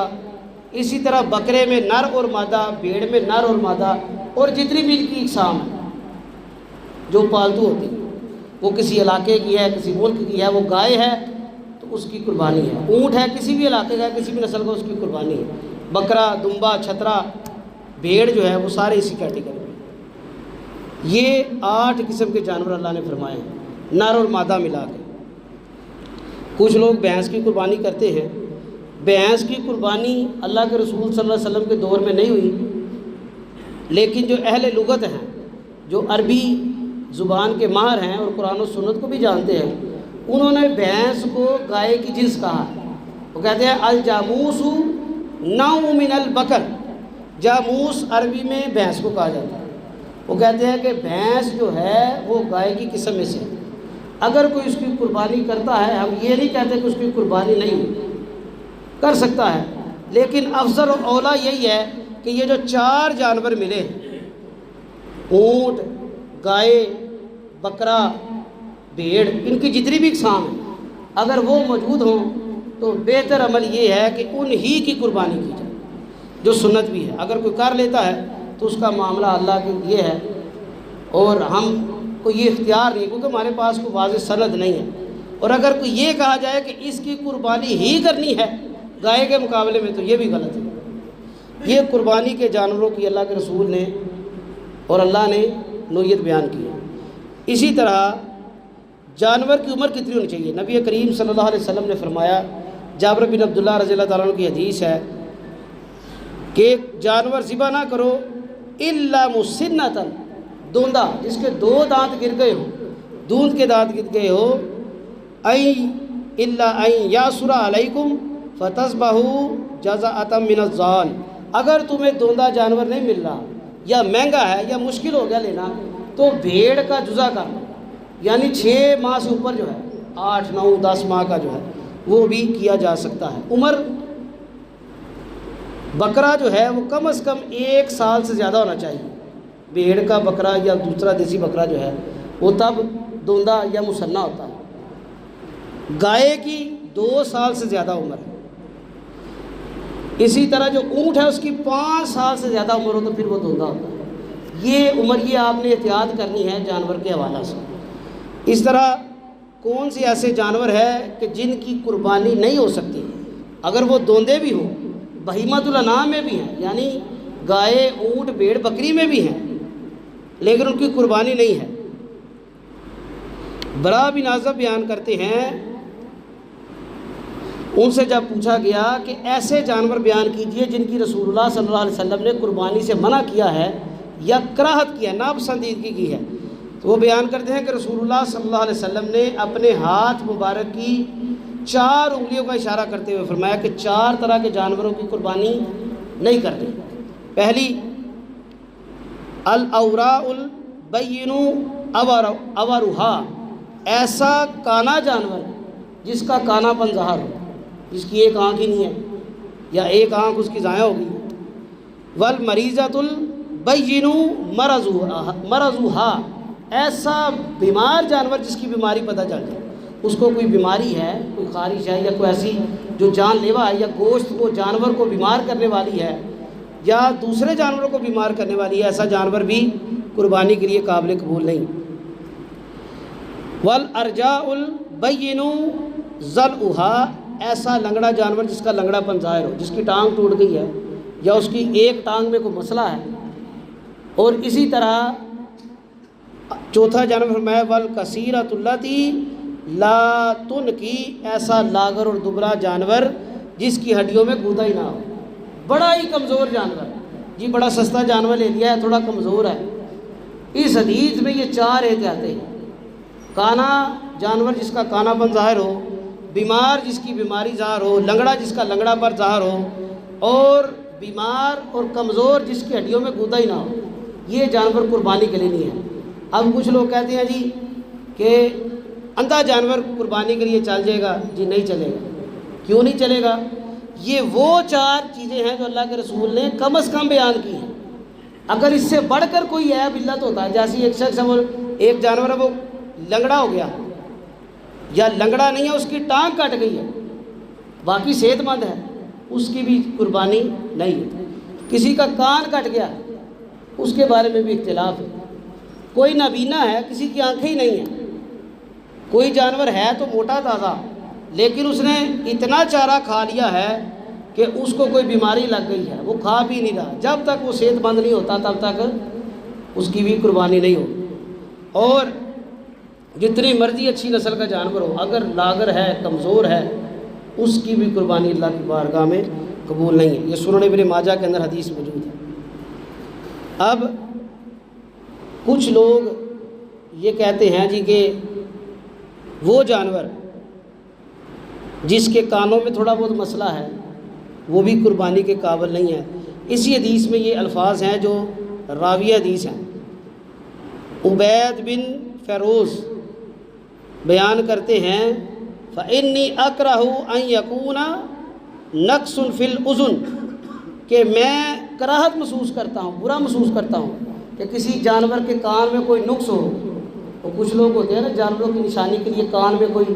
اسی طرح بکرے میں نر اور مادہ، بھیڑ میں نر اور مادہ، اور جتنی بھی ان کی اقسام ہیں جو پالتو ہوتی ہیں، وہ کسی علاقے کی ہے، کسی ملک کی ہے، وہ گائے ہے تو اس کی قربانی ہے، اونٹ ہے کسی بھی علاقے کا ہے، کسی بھی نسل کا، اس کی قربانی ہے، بکرا، دمبا، چھترا، بھیڑ جو ہے وہ سارے اسی کیٹیگری میں۔ یہ 8 قسم کے جانور اللہ نے فرمائے ہیں، نر اور مادہ ملا کے۔ کچھ لوگ بھینس کی قربانی کرتے ہیں۔ بھینس کی قربانی اللہ کے رسول صلی اللہ علیہ وسلم کے دور میں نہیں ہوئی، لیکن جو اہل لغت ہیں، جو عربی زبان کے ماہر ہیں اور قرآن و سنت کو بھی جانتے ہیں، انہوں نے بھینس کو گائے کی جنس کہا ہے۔ وہ کہتے ہیں الجاموس نوع من البقر، جاموس عربی میں بھینس کو کہا جاتا ہے۔ وہ کہتے ہیں کہ بھینس جو ہے وہ گائے کی قسم میں سے، اگر کوئی اس کی قربانی کرتا ہے، ہم یہ نہیں کہتے کہ اس کی قربانی نہیں کر سکتا ہے، لیکن افضل و اولا یہی ہے کہ یہ جو 4 جانور ملے، اونٹ، گائے، بکرا، بھیڑ، ان کی جتنی بھی اقسام ہیں، اگر وہ موجود ہوں تو بہتر عمل یہ ہے کہ ان ہی کی قربانی کی جائے، جو سنت بھی ہے۔ اگر کوئی کر لیتا ہے تو اس کا معاملہ اللہ کے لیے ہے، اور ہم کو یہ اختیار نہیں، کیونکہ ہمارے پاس کوئی واضح سند نہیں ہے۔ اور اگر کوئی یہ کہا جائے کہ اس کی قربانی ہی کرنی ہے گائے کے مقابلے میں، تو یہ بھی غلط ہے۔ یہ قربانی کے جانوروں کی اللہ کے رسول نے اور اللہ نے نوعیت بیان کی ہے۔ اسی طرح جانور کی عمر کتنی ہونی چاہیے؟ نبی کریم صلی اللہ علیہ وسلم نے فرمایا، جابر بن عبداللہ رضی اللہ تعالیٰ عنہ کی حدیث ہے کہ جانور ذبح نہ کرو الا مسنۃ، دوندہ جس کے 2 دانت گر گئے ہو، دوند کے دانت گر گئے ہو، الا ان یاسر علیکم فتذبحوا جزاء من الضال، اگر تمہیں دوندہ جانور نہیں مل رہا یا مہنگا ہے یا مشکل ہو گیا لینا تو بھیڑ کا جزا کر لو، یعنی 6 ماہ سے اوپر جو ہے 8 9 10 ماہ کا جو ہے وہ بھی کیا جا سکتا ہے۔ عمر بکرا جو ہے وہ کم از کم 1 سال سے زیادہ ہونا چاہیے، بھیڑ کا بکرا یا دوسرا دیسی بکرا جو ہے وہ تب دوندہ یا مسنہ ہوتا ہے۔ گائے کی 2 سال سے زیادہ عمر ہے، اسی طرح جو اونٹ ہے اس کی 5 سال سے زیادہ عمر ہو تو پھر وہ دوندہ ہوتا ہے۔ یہ عمر یہ آپ نے احتیاط کرنی ہے جانور کے حوالہ سے۔ اس طرح کون سے ایسے جانور ہے کہ جن کی قربانی نہیں ہو سکتی، اگر وہ دوندے بھی ہوں، بہیمۃ الانعام میں بھی ہیں، یعنی گائے اونٹ بھیڑ بکری میں بھی ہیں لیکن ان کی قربانی نہیں ہے۔ برا بن عازب بیان کرتے ہیں، ان سے جب پوچھا گیا کہ ایسے جانور بیان کیجئے جن کی رسول اللہ صلی اللہ علیہ وسلم نے قربانی سے منع کیا ہے یا کراہت کیا ہے، ناپسندیدگی کی ہے، تو وہ بیان کرتے ہیں کہ رسول اللہ صلی اللہ علیہ وسلم نے اپنے ہاتھ مبارک کی 4 انگلیوں کا اشارہ کرتے ہوئے فرمایا کہ 4 طرح کے جانوروں کی قربانی نہیں کرنی۔ پہلی، الاوراء البین اورھا، ایسا کانا جانور جس کا کانا پن ظاہر ہو، جس کی 1 آنکھ ہی نہیں ہے یا 1 آنکھ اس کی ضائع ہو گئی۔ والمریضۃ البین مرضھا، ایسا بیمار جانور جس کی بیماری پتہ چل جائے، اس کو کوئی بیماری ہے، کوئی خارش ہے یا کوئی ایسی جو جان لیوا ہے، یا گوشت کو جانور کو بیمار کرنے والی ہے یا دوسرے جانوروں کو بیمار کرنے والی ہے، ایسا جانور بھی قربانی کے لیے قابل قبول نہیں۔ والارجاء البین ضلعھا، ایسا لنگڑا جانور جس کا لنگڑا پن ظاہر ہو، جس کی ٹانگ ٹوٹ گئی ہے یا اس کی 1 ٹانگ میں کوئی مسئلہ ہے۔ اور اسی طرح چوتھا جانور فرمایا والکثیرۃ اللاتی لا تنکی، ایسا لاغر اور دبرا جانور جس کی ہڈیوں میں گودا ہی نہ ہو، بڑا ہی کمزور جانور، جی بڑا سستا جانور لے لیا ہے، تھوڑا کمزور ہے۔ اس حدیث میں یہ 4 احتیاطیں ہیں، کانا جانور جس کا کانا پن ظاہر ہو، بیمار جس کی بیماری ظاہر ہو، لنگڑا جس کا لنگڑا پر ظاہر ہو، اور بیمار اور کمزور جس کی ہڈیوں میں گودا ہی نہ ہو، یہ جانور قربانی کے لیے نہیں ہے۔ اب کچھ لوگ کہتے ہیں جی کہ اندھا جانور قربانی کے لیے چل جائے گا، جی نہیں چلے گا۔ کیوں نہیں چلے گا؟ یہ وہ 4 چیزیں ہیں جو اللہ کے رسول نے کم از کم بیان کی ہیں، اگر اس سے بڑھ کر کوئی عیب علت ہوتا ہے، جیسے ایک شخص ہے وہ ایک جانور ہے وہ لنگڑا ہو گیا یا لنگڑا نہیں ہے اس کی ٹانگ کٹ گئی ہے، باقی صحت مند ہے، اس کی بھی قربانی نہیں ہے۔ کسی کا کان کٹ گیا اس کے بارے میں بھی اختلاف ہے۔ کوئی نابینا ہے، کسی کی آنکھیں ہی نہیں ہیں، کوئی جانور ہے تو موٹا تازہ لیکن اس نے اتنا چارہ کھا لیا ہے کہ اس کو کوئی بیماری لگ گئی ہے، وہ کھا بھی نہیں رہا، جب تک وہ صحت مند نہیں ہوتا تب تک اس کی بھی قربانی نہیں ہوگی۔ اور جتنی مرضی اچھی نسل کا جانور ہو، اگر لاغر ہے، کمزور ہے، اس کی بھی قربانی اللہ کی بارگاہ میں قبول نہیں ہے۔ یہ سنن ابن ماجہ کے اندر حدیث موجود ہے۔ اب کچھ لوگ یہ کہتے ہیں جی کہ وہ جانور جس کے کانوں میں تھوڑا بہت مسئلہ ہے وہ بھی قربانی کے قابل نہیں ہے۔ اسی حدیث میں یہ الفاظ ہیں جو راوی حدیث ہیں۔ عبید بن فیروز بیان کرتے ہیں فَإِنِّي أَكْرَهُ أَن يَكُونَ نَقْصٌ فِي الْأُذُنِ، کہ میں کراہت محسوس کرتا ہوں، برا محسوس کرتا ہوں کہ کسی جانور کے کان میں کوئی نقص ہو۔ تو کچھ لوگ ہوتے ہیں نا جانوروں کی نشانی کے لیے کان میں کوئی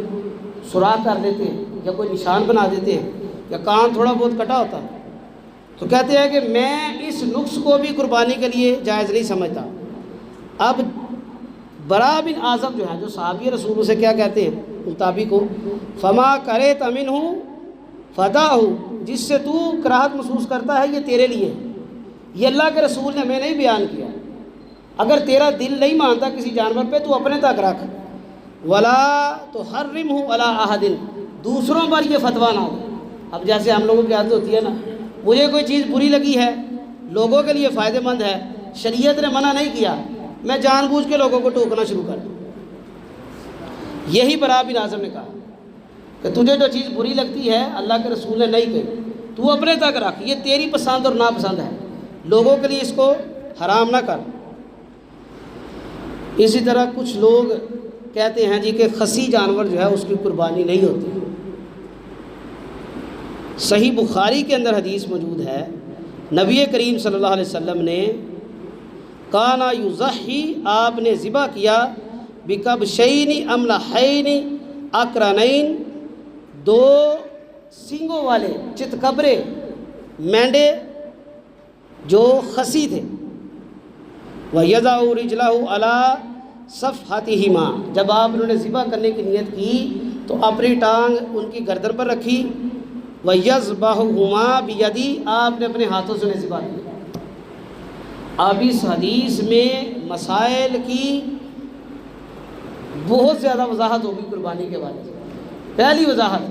سوراخ کر دیتے ہیں یا کوئی نشان بنا دیتے ہیں، یا کان تھوڑا بہت کٹا ہوتا ہے، تو کہتے ہیں کہ میں اس نقص کو بھی قربانی کے لیے جائز نہیں سمجھتا۔ اب برا بن عازب جو ہے، جو صحابی رسول سے کیا کہتے ہیں مطابق ہو، فما کرے تمن ہوں فدا ہو، جس سے تو کراہت محسوس کرتا ہے یہ تیرے لیے، یہ اللہ کے رسول نے ہمیں نہیں بیان کیا۔ اگر تیرا دل نہیں مانتا کسی جانور پہ تو اپنے تک رکھ، ولا تو حرم ہوں علی احد، دوسروں پر یہ فتویٰ نہ دے۔ اب جیسے ہم لوگوں کی عادت ہوتی ہے نا، مجھے کوئی چیز بری لگی ہے، لوگوں کے لیے فائدہ مند ہے شریعت نے منع نہیں کیا میں جان بوجھ کے لوگوں کو ٹوکنا شروع کر دوں۔ یہی برا بن عازم نے کہا کہ تجھے جو چیز بری لگتی ہے اللہ کے رسول نے نہیں کہی، تو اپنے تک رکھ، یہ تیری پسند اور ناپسند ہے، لوگوں کے لیے اس کو حرام نہ کر۔ اسی طرح کچھ لوگ کہتے ہیں جی کہ خصی جانور جو ہے اس کی قربانی نہیں ہوتی۔ صحیح بخاری کے اندر حدیث موجود ہے، نبی کریم صلی اللہ علیہ وسلم نے کانا یضحی، آپ نے ذبح کیا بکبشین املحین اقرنین، دو سینگوں والے چتکبرے مینڈے جو خصی تھے، وَيَضَعُ رِجْلَهُ عَلَى صَفْحَتِهِمَا، جب آپ انہوں نے ذبح کرنے کی نیت کی تو اپنی ٹانگ ان کی گردن پر رکھی، وَيَذْبَحُهُمَا بِيَدِهِ، آپ نے اپنے ہاتھوں سے انہیں ذبح کیا۔ اب اس حدیث میں مسائل کی بہت زیادہ وضاحت ہوگی قربانی کے بارے میں۔ پہلی وضاحت،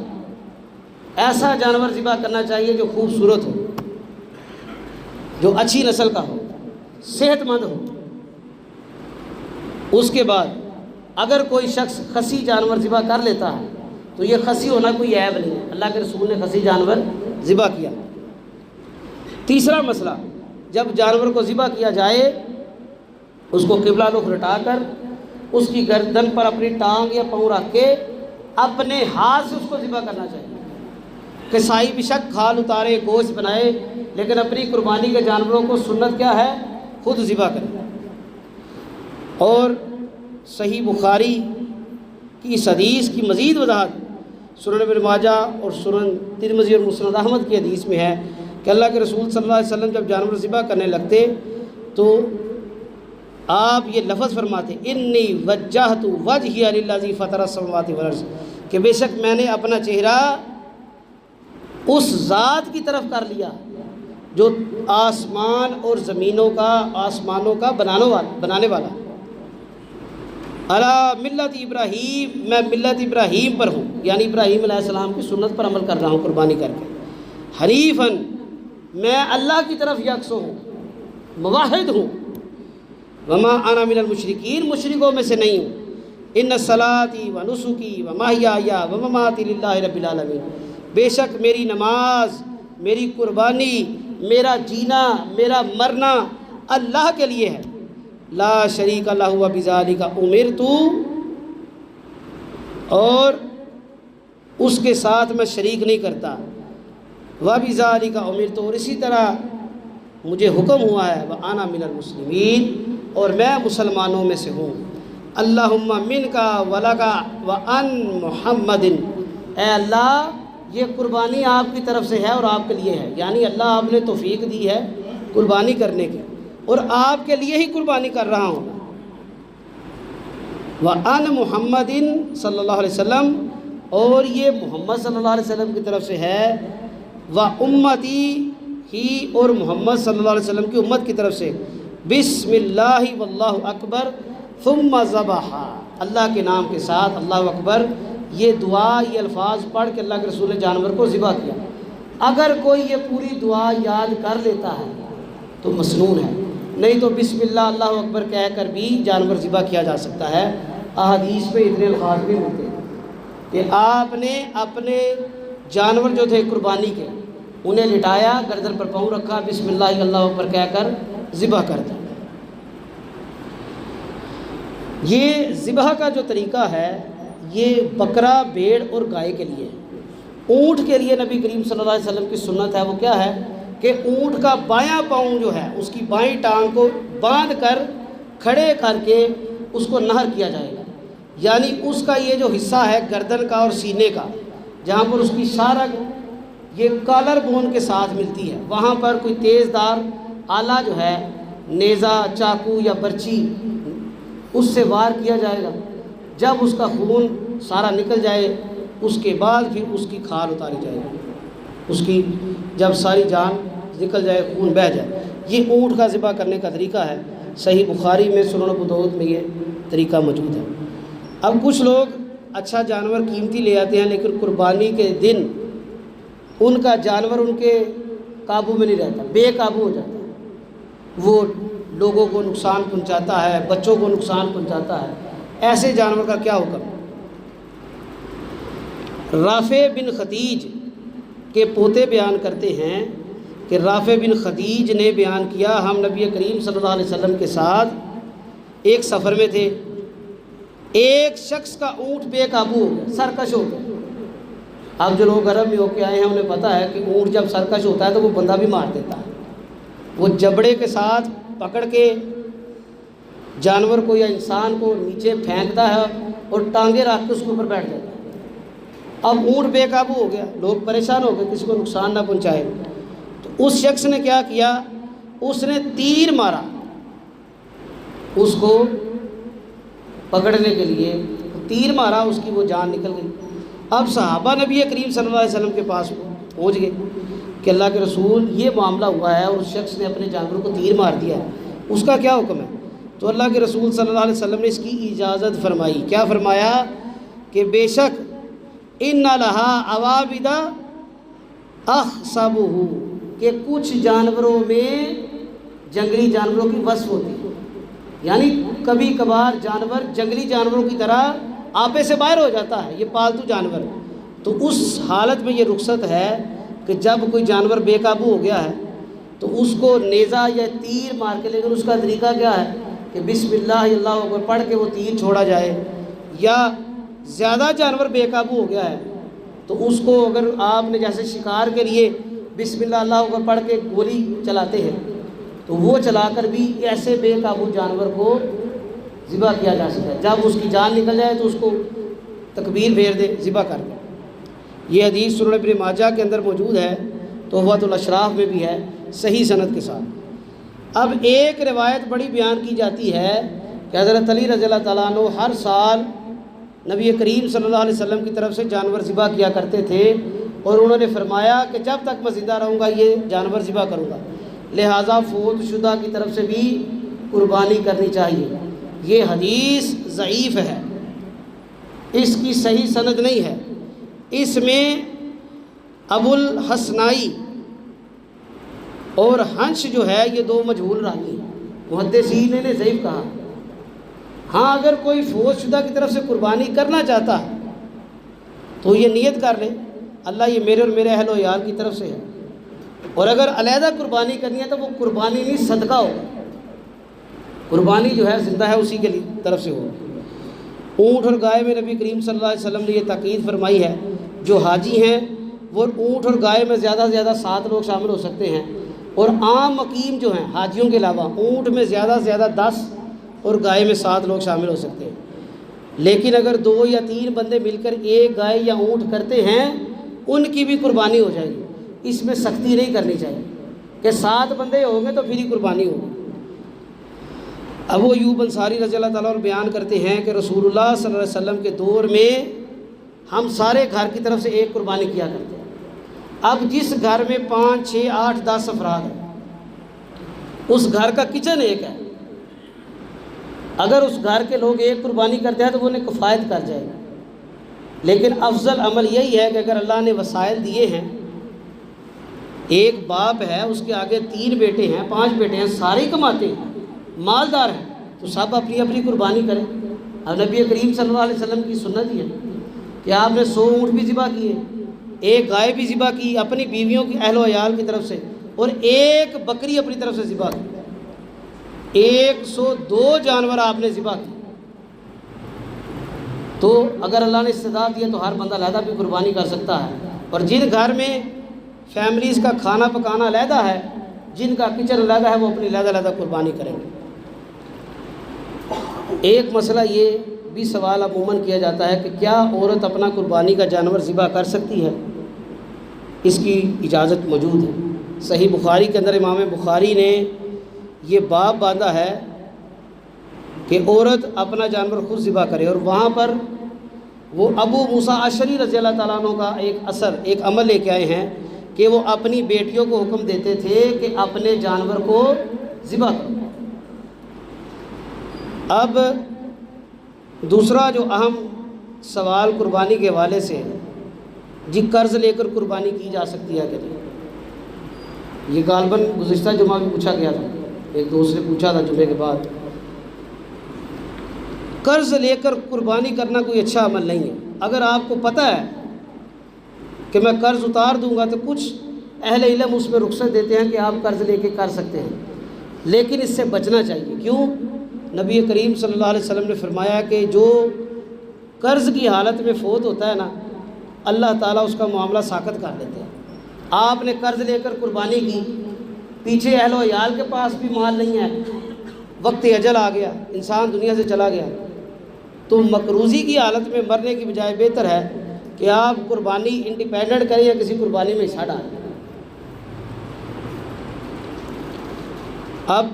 ایسا جانور ذبح کرنا چاہیے جو خوبصورت ہو، جو اچھی نسل کا ہو، صحت مند ہو۔ اس کے بعد اگر کوئی شخص خصی جانور ذبح کر لیتا ہے تو یہ خصی ہونا کوئی عیب نہیں ہے، اللہ کے رسول نے خصی جانور ذبح کیا۔ تیسرا مسئلہ، جب جانور کو ذبح کیا جائے اس کو قبلہ رخ لٹا کر اس کی گردن پر اپنی ٹانگ یا پاؤں رکھ کے اپنے ہاتھ سے اس کو ذبح کرنا چاہیے۔ قصائی بیشک کھال اتارے، گوشت بنائے، لیکن اپنی قربانی کے جانوروں کو سنت کیا ہے؟ خود ذبح کریں۔ اور صحیح بخاری کی اس حدیث کی مزید وضاحت سنن ابن ماجہ اور سنن ترمذی اور مسند احمد کی حدیث میں ہے کہ اللہ کے رسول صلی اللہ علیہ وسلم جب جانور ذبح کرنے لگتے تو آپ یہ لفظ فرماتے، انی وجہت وجہی للذی فطر السماوات والارض، کہ بے شک میں نے اپنا چہرہ اس ذات کی طرف کر لیا جو آسمان اور زمینوں کا، آسمانوں کا بنانے والا۔ علی ملت ابراہیم، میں ملت ابراہیم پر ہوں، یعنی ابراہیم علیہ السلام کی سنت پر عمل کر رہا ہوں قربانی کر کے۔ حنیفاً، میں اللہ کی طرف یکسو ہوں، موحد ہوں۔ وما انا من المشرکین، مشرکوں میں سے نہیں ہوں۔ ان صلاتی و نسکی و محیای و مماتی للہ رب العالمین، بے شک میری نماز، میری قربانی، میرا جینا، میرا مرنا اللہ کے لیے ہے۔ لا شریک لہ و بذالک امرت، اور اس کے ساتھ میں شریک نہیں کرتا۔ و بذالک امرت، اور اسی طرح مجھے حکم ہوا ہے، وانا من المسلمین، اور میں مسلمانوں میں سے ہوں۔ اللہم منکا ولکا وان محمد، اے اللہ یہ قربانی آپ کی طرف سے ہے اور آپ کے لیے ہے، یعنی اللہ آپ نے توفیق دی ہے قربانی کرنے کی اور آپ کے لیے ہی قربانی کر رہا ہوں۔ وَأَنَ مُحَمَّدٍ صلی اللہ علیہ وسلم، اور یہ محمد صلی اللہ علیہ وسلم کی طرف سے ہے۔ وَأُمَّتِي ہی، اور محمد صلی اللہ علیہ وسلم کی امت کی طرف سے۔ بسم اللہ واللہ اکبر ثم ذبح، اللہ کے نام کے ساتھ اللہ اکبر، یہ دعا، یہ الفاظ پڑھ کے اللہ کے رسول نے جانور کو ذبح کیا۔ اگر کوئی یہ پوری دعا یاد کر لیتا ہے تو مسنون ہے، نہیں تو بسم اللہ اللہ اکبر کہہ کر بھی جانور ذبح کیا جا سکتا ہے۔ احادیث میں اتنے الفاظ بھی ملتے ہیں کہ آپ نے اپنے جانور جو تھے قربانی کے انہیں لٹایا، گردن پر پاؤں رکھا، بسم اللہ اللہ اکبر کہہ کر ذبح کر دیا۔ یہ ذبح کا جو طریقہ ہے یہ بکرا، بھیڑ اور گائے کے لیے ہے۔ اونٹ کے لیے نبی کریم صلی اللہ علیہ وسلم کی سنت ہے، وہ کیا ہے کہ اونٹ کا بایاں پاؤں جو ہے اس کی بائیں ٹانگ کو باندھ کر کھڑے کر کے اس کو نہر کیا جائے گا، یعنی اس کا یہ جو حصہ ہے گردن کا اور سینے کا، جہاں پر اس کی سارا یہ کالر بون کے ساتھ ملتی ہے، وہاں پر کوئی تیز دار آلہ جو ہے، نیزہ، چاقو یا برچی، اس سے وار کیا جائے گا۔ جب اس کا خون سارا نکل جائے اس کے بعد پھر اس کی کھال اتاری جائے گی، اس کی جب ساری جان نکل جائے، خون بہہ جائے۔ یہ اونٹ کا ذبح کرنے کا طریقہ ہے، صحیح بخاری میں، سنن ابو داؤد میں یہ طریقہ موجود ہے۔ اب کچھ لوگ اچھا جانور قیمتی لے آتے ہیں لیکن قربانی کے دن ان کا جانور ان کے قابو میں نہیں رہتا، بے قابو ہو جاتا ہے، وہ لوگوں کو نقصان پہنچاتا ہے، بچوں کو نقصان پہنچاتا ہے، ایسے جانور کا کیا حکم ہے؟ رافع بن خدیج کے پوتے بیان کرتے ہیں کہ رافع بن خدیج نے بیان کیا، ہم نبی کریم صلی اللہ علیہ وسلم کے ساتھ ایک سفر میں تھے، ایک شخص کا اونٹ بے قابو ہو گیا، سرکش ہو گیا۔ اب جو لوگ عرب میں ہو کے آئے ہیں انہیں پتہ ہے کہ اونٹ جب سرکش ہوتا ہے تو وہ بندہ بھی مار دیتا ہے، وہ جبڑے کے ساتھ پکڑ کے جانور کو یا انسان کو نیچے پھینکتا ہے اور ٹانگیں رکھ کے اس کے اوپر بیٹھ جاتا ہے۔ اب اونٹ بے قابو ہو گیا، لوگ پریشان ہو گئے کسی کو نقصان نہ پہنچائے، تو اس شخص نے کیا کیا، اس نے تیر مارا اس کو پکڑنے کے لیے، تیر مارا، اس کی وہ جان نکل گئی۔ اب صحابہ نبی کریم صلی اللہ علیہ وسلم کے پاس پہنچ گئے کہ اللہ کے رسول یہ معاملہ ہوا ہے اور اس شخص نے اپنے جانور کو تیر مار دیا ہے، اس کا کیا حکم ہے؟ تو اللہ کے رسول صلی اللہ علیہ وسلم نے اس کی اجازت فرمائی۔ کیا فرمایا کہ بے شک ان لہا عوابد اخصبہ، کہ کچھ جانوروں میں جنگلی جانوروں کی وصف ہوتی ہے، یعنی کبھی کبھار جانور جنگلی جانوروں کی طرح آپے سے باہر ہو جاتا ہے، یہ پالتو جانور، تو اس حالت میں یہ رخصت ہے کہ جب کوئی جانور بے قابو ہو گیا ہے تو اس کو نیزہ یا تیر مار کے، لیکن اس کا طریقہ کیا ہے کہ بسم اللہ اللہ اکبر پڑھ کے وہ تیر چھوڑا جائے، یا زیادہ جانور بے قابو ہو گیا ہے تو اس کو اگر آپ نے جیسے شکار کے لیے بسم اللہ اللہ اکبر پڑھ کے گولی چلاتے ہیں تو وہ چلا کر بھی ایسے بے قابو جانور کو ذبح کیا جا سکتا ہے، جب اس کی جان نکل جائے تو اس کو تکبیر پھیر دے، ذبح کر دے۔ یہ حدیث سنن ابن ماجہ کے اندر موجود ہے، تحفۃ الاشراف میں بھی ہے صحیح سند کے ساتھ۔ اب ایک روایت بڑی بیان کی جاتی ہے کہ حضرت علی رضی اللہ تعالیٰ عنہ ہر سال نبی کریم صلی اللہ علیہ وسلم کی طرف سے جانور ذبح کیا کرتے تھے، اور انہوں نے فرمایا کہ جب تک میں زندہ رہوں گا یہ جانور ذبح کروں گا، لہٰذا فوت شدہ کی طرف سے بھی قربانی کرنی چاہیے۔ یہ حدیث ضعیف ہے، اس کی صحیح سند نہیں ہے، اس میں ابو الحسنائی اور ہنش جو ہے یہ دو مجہول راوی ہیں، محدثین نے ضعیف کہا۔ ہاں اگر کوئی فوت شدہ کی طرف سے قربانی کرنا چاہتا ہے تو یہ نیت کر لے اللہ یہ میرے اور میرے اہل و عیال کی طرف سے ہے، اور اگر علیحدہ قربانی کرنی ہے تو وہ قربانی نہیں صدقہ ہوگا، قربانی جو ہے زندہ ہے اسی کے لیے طرف سے ہوگا۔ اونٹ اور گائے میں نبی کریم صلی اللہ علیہ وسلم نے یہ تاکید فرمائی ہے، جو حاجی ہیں وہ اونٹ اور گائے میں زیادہ سے زیادہ 7 لوگ شامل ہو سکتے ہیں، اور عام مقیم جو ہیں حاجیوں کے علاوہ اونٹ میں زیادہ سے زیادہ 10 اور گائے میں 7 لوگ شامل ہو سکتے ہیں۔ لیکن اگر 2 یا 3 بندے مل کر ایک گائے یا اونٹ کرتے ہیں ان کی بھی قربانی ہو جائے گی، اس میں سختی نہیں کرنی چاہیے کہ 7 بندے ہوں گے تو پھر ہی قربانی ہوگی۔ ابو ایوب انصاری رضی اللہ تعالیٰ عنہ بیان کرتے ہیں کہ رسول اللہ صلی اللہ علیہ وسلم کے دور میں ہم سارے گھر کی طرف سے ایک قربانی کیا کرتے ہیں۔ اب جس گھر میں 5 6 8 10 افراد ہیں اس گھر کا کچن ایک ہے، اگر اس گھر کے لوگ ایک قربانی کرتے ہیں تو وہ انہیں کفایت کر جائے گا، لیکن افضل عمل یہی ہے کہ اگر اللہ نے وسائل دیے ہیں، ایک باپ ہے اس کے آگے 3 بیٹے ہیں 5 بیٹے ہیں، سارے کماتے ہیں مالدار ہیں، تو سب اپنی اپنی قربانی کریں۔ اب نبی کریم صلی اللہ علیہ وسلم کی سنت یہ ہے کہ آپ نے 100 اونٹ بھی ذبح کیے، ایک گائے بھی ذبح کی اپنی بیویوں کی اہل و عیال کی طرف سے، اور ایک بکری اپنی طرف سے ذبح کی، 102 جانور آپ نے ذبح کی۔ تو اگر اللہ نے استطاعت دیا تو ہر بندہ علیحدہ بھی قربانی کر سکتا ہے، اور جن گھر میں فیملیز کا کھانا پکانا علیحدہ ہے، جن کا کچن علیحدہ ہے، وہ اپنی علیحدہ قربانی کریں گے۔ ایک مسئلہ یہ بھی سوال عموماً کیا جاتا ہے کہ کیا عورت اپنا قربانی کا جانور ذبح کر سکتی ہے؟ اس کی اجازت موجود ہے۔ صحیح بخاری کے اندر امام بخاری نے یہ باب باندھا ہے کہ عورت اپنا جانور خود ذبح کرے، اور وہاں پر وہ ابو موسیٰ اشعری رضی اللہ تعالیٰ عنہ کا ایک عمل لے کے آئے ہیں کہ وہ اپنی بیٹیوں کو حکم دیتے تھے کہ اپنے جانور کو ذبح کرو۔ اب دوسرا جو اہم سوال قربانی کے حوالے سے جی قرض لے کر قربانی کی جا سکتی ہے کہ نہیں؟ یہ غالباً گزشتہ جمعہ بھی پوچھا گیا تھا ایک دوست نے پوچھا تھا جمعے کے بعد، قرض لے کر قربانی کرنا کوئی اچھا عمل نہیں ہے۔ اگر آپ کو پتہ ہے کہ میں قرض اتار دوں گا، تو کچھ اہل علم اس میں رخصت دیتے ہیں کہ آپ قرض لے کے کر سکتے ہیں، لیکن اس سے بچنا چاہیے۔ کیوں؟ نبی کریم صلی اللہ علیہ وسلم نے فرمایا کہ جو قرض کی حالت میں فوت ہوتا ہے نا، اللہ تعالیٰ اس کا معاملہ ساقط کر لیتے ہیں۔ آپ نے قرض لے کر قربانی کی، پیچھے اہل و عیال کے پاس بھی مال نہیں ہے، وقت اجل آ گیا، انسان دنیا سے چلا گیا، تو مقروضی کی حالت میں مرنے کی بجائے بہتر ہے کہ آپ قربانی انڈیپینڈنٹ کریں یا کسی قربانی میں حصہ ڈالیں۔ اب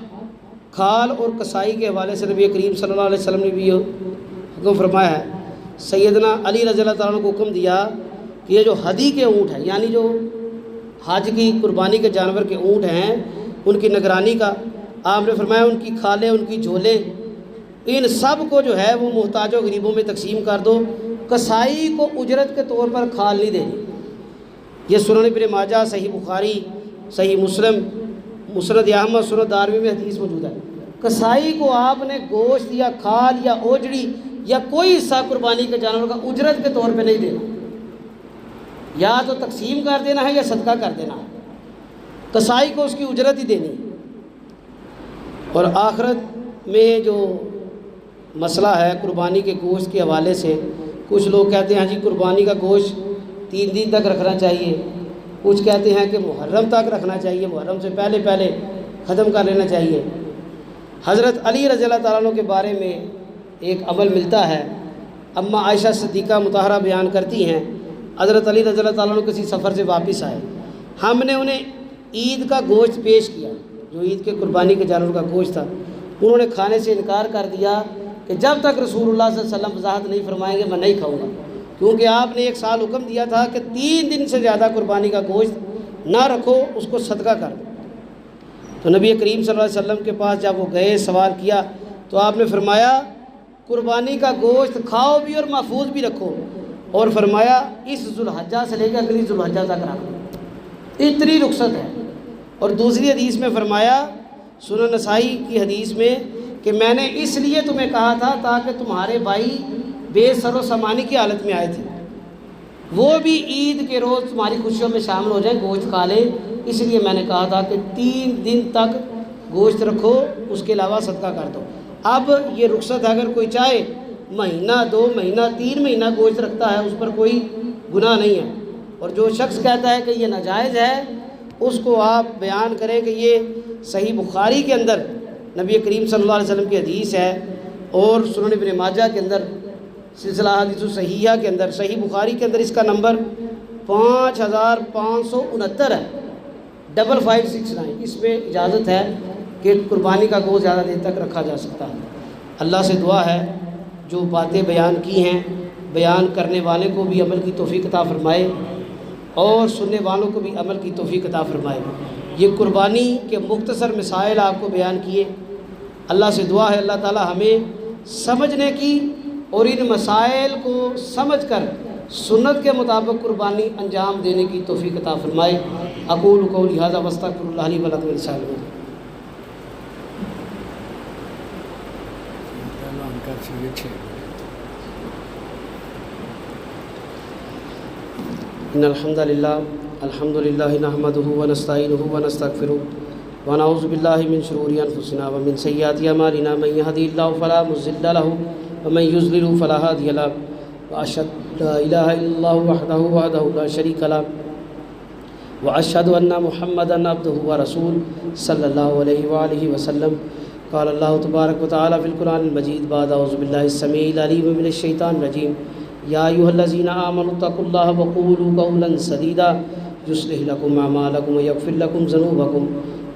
کھال اور کسائی کے حوالے سے نبی کریم صلی اللہ علیہ وسلم نے بھی حکم فرمایا ہے۔ سیدنا علی رضی اللہ تعالیٰ عنہ کو حکم دیا کہ یہ جو ہدی کے اونٹ ہیں، یعنی جو حج کی قربانی کے جانور کے اونٹ ہیں، ان کی نگرانی کا آپ نے فرمایا ان کی کھالیں، ان کی جھولیں، ان سب کو جو ہے وہ محتاج و غریبوں میں تقسیم کر دو۔ کسائی کو اجرت کے طور پر کھال نہیں دینی۔ یہ سنن ابن ماجہ، صحیح بخاری، صحیح مسلم، مسند احمد، سنن دارمی میں حدیث موجود ہے۔ کسائی کو آپ نے گوشت یا کھال یا اوجڑی یا کوئی حصہ قربانی کے جانور کا اجرت کے طور پہ نہیں دینا، یا تو تقسیم کر دینا ہے یا صدقہ کر دینا ہے۔ کسائی کو اس کی اجرت ہی دینی۔ اور آخرت میں جو مسئلہ ہے قربانی کے گوشت کے حوالے سے، کچھ لوگ کہتے ہیں جی قربانی کا گوشت 3 دن تک رکھنا چاہیے، کچھ کہتے ہیں کہ محرم تک رکھنا چاہیے، محرم سے پہلے پہلے ختم کر لینا چاہیے۔ حضرت علی رضی اللہ تعالیٰ عنہ کے بارے میں ایک عمل ملتا ہے۔ اماں عائشہ صدیقہ مطہرہ بیان کرتی ہیں، حضرت علی رضی اللہ تعالیٰ عنہ کسی سفر سے واپس آئے، ہم نے انہیں عید کا گوشت پیش کیا، جو عید کے قربانی کے جانور کا گوشت تھا، انہوں نے کھانے سے انکار کر دیا کہ جب تک رسول اللہ صلی اللہ علیہ وسلم وضاحت نہیں فرمائیں گے میں نہیں کھاؤں گا، کیونکہ آپ نے 1 سال حکم دیا تھا کہ 3 دن سے زیادہ قربانی کا گوشت نہ رکھو، اس کو صدقہ کر دو۔ تو نبی کریم صلی اللہ علیہ وسلم کے پاس جب وہ گئے، سوال کیا، تو آپ نے فرمایا قربانی کا گوشت کھاؤ بھی اور محفوظ بھی رکھو، اور فرمایا اس ذوالحجہ سے لے کے اگلی ذوالحجہ تک رکھو، اتنی رخصت ہے۔ اور دوسری حدیث میں فرمایا، سنن نسائی کی حدیث میں، کہ میں نے اس لیے تمہیں کہا تھا تاکہ تمہارے بھائی بے سر و سامانی کی حالت میں آئے تھے، وہ بھی عید کے روز تمہاری خوشیوں میں شامل ہو جائیں، گوشت کھا لیں، اس لیے میں نے کہا تھا کہ 3 دن تک گوشت رکھو، اس کے علاوہ صدقہ کر دو۔ اب یہ رخصت ہے، اگر کوئی چاہے مہینہ 2 مہینہ 3 مہینہ گوشت رکھتا ہے، اس پر کوئی گناہ نہیں ہے۔ اور جو شخص کہتا ہے کہ یہ ناجائز ہے، اس کو آپ بیان کریں کہ یہ صحیح بخاری کے اندر نبی کریم صلی اللہ علیہ وسلم کی حدیث ہے، اور سنن ابن ماجہ کے اندر سلسلہ حدیث صحیحہ کے اندر، صحیح بخاری کے اندر اس کا نمبر 5569 ہے، 5569۔ اس میں اجازت ہے کہ قربانی کا گوشت زیادہ دیر تک رکھا جا سکتا ہے۔ اللہ سے دعا ہے جو باتیں بیان کی ہیں، بیان کرنے والے کو بھی عمل کی توفیق عطا فرمائے، اور سننے والوں کو بھی عمل کی توفیق عطا فرمائے۔ یہ قربانی کے مختصر مسائل آپ کو بیان کیے، اللہ سے دعا ہے اللہ تعالی ہمیں سمجھنے کی اور ان مسائل کو سمجھ کر سنت کے مطابق قربانی انجام دینے کی توفیق عطا فرمائے۔ اقول قولی ھذا واستغفر اللہ لی ولکم ولسائر المسلمین۔ ان الحمد للہ نحمده ونستعینه ونستغفره ونعوذ باللہ من شرور انفسنا ومن سیئات اعمالنا من يهده الله فلا مضل له ومن يضلل فلا هادي له واشهد لا اله الا الله وحده لا شريك له واشهد ان محمدا عبده ورسوله صلی اللہ علیہ وآلہ وسلم۔ قال اللہ تبارک وتعالی فی القرآن المجید بعد اعوذ باللہ السمیع العلیم من الشیطان الرجیم یا ایھا الذین آمنوا اتقوا اللہ وقولوا قولا سدیدا یصلح لکم اعمالکم ویغفر لکم ذنوبکم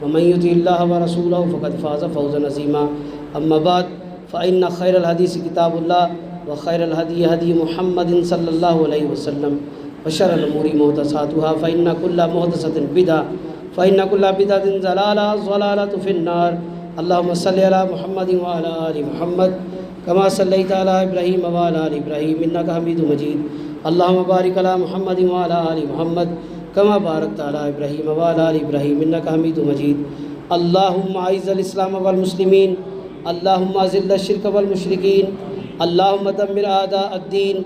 ومن یطع اللہ ورسولہ فقد فاز فوزا عظیما۔ اما بعد فإن خیر الحدیث کتاب اللہ وخیر الہدی ہدی محمد صلی اللہ علیہ وسلم وشر الامور محدثاتها فإن كل محدثة بدعة فإن كل بدعة ضلالة والضلالة في النار۔ اللهم صل على محمد وعلى آل محمد كما صليت على إبراهيم وعلى آل إبراهيم إنك حميد مجيد۔ اللهم بارك على محمد وعلى آل محمد كما باركت على إبراهيم وعلى آل إبراهيم إنك حميد مجيد۔ اللہم اعز الاسلام والمسلمین، اللہم اذل الشرک والمشرکین، اللہم دمر اعداء الدین،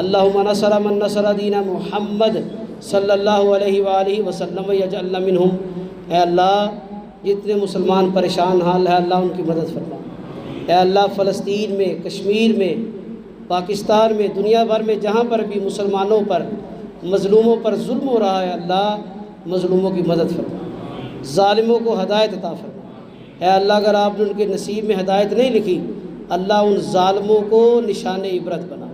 اللہم نصر من نصر دین محمد صلی اللہ علیہ وآلہ وسلم یجعلنا منہم۔ اے اللہ جتنے مسلمان پریشان حال ہے اللہ ان کی مدد فرما۔ اے اللہ فلسطین میں، کشمیر میں، پاکستان میں، دنیا بھر میں جہاں پر بھی مسلمانوں پر، مظلوموں پر ظلم ہو رہا ہے اللہ مظلوموں کی مدد فرما، ظالموں کو ہدایت عطا فرما۔ اے اللہ اگر آپ نے ان کے نصیب میں ہدایت نہیں لکھی اللہ ان ظالموں کو نشان عبرت بنا۔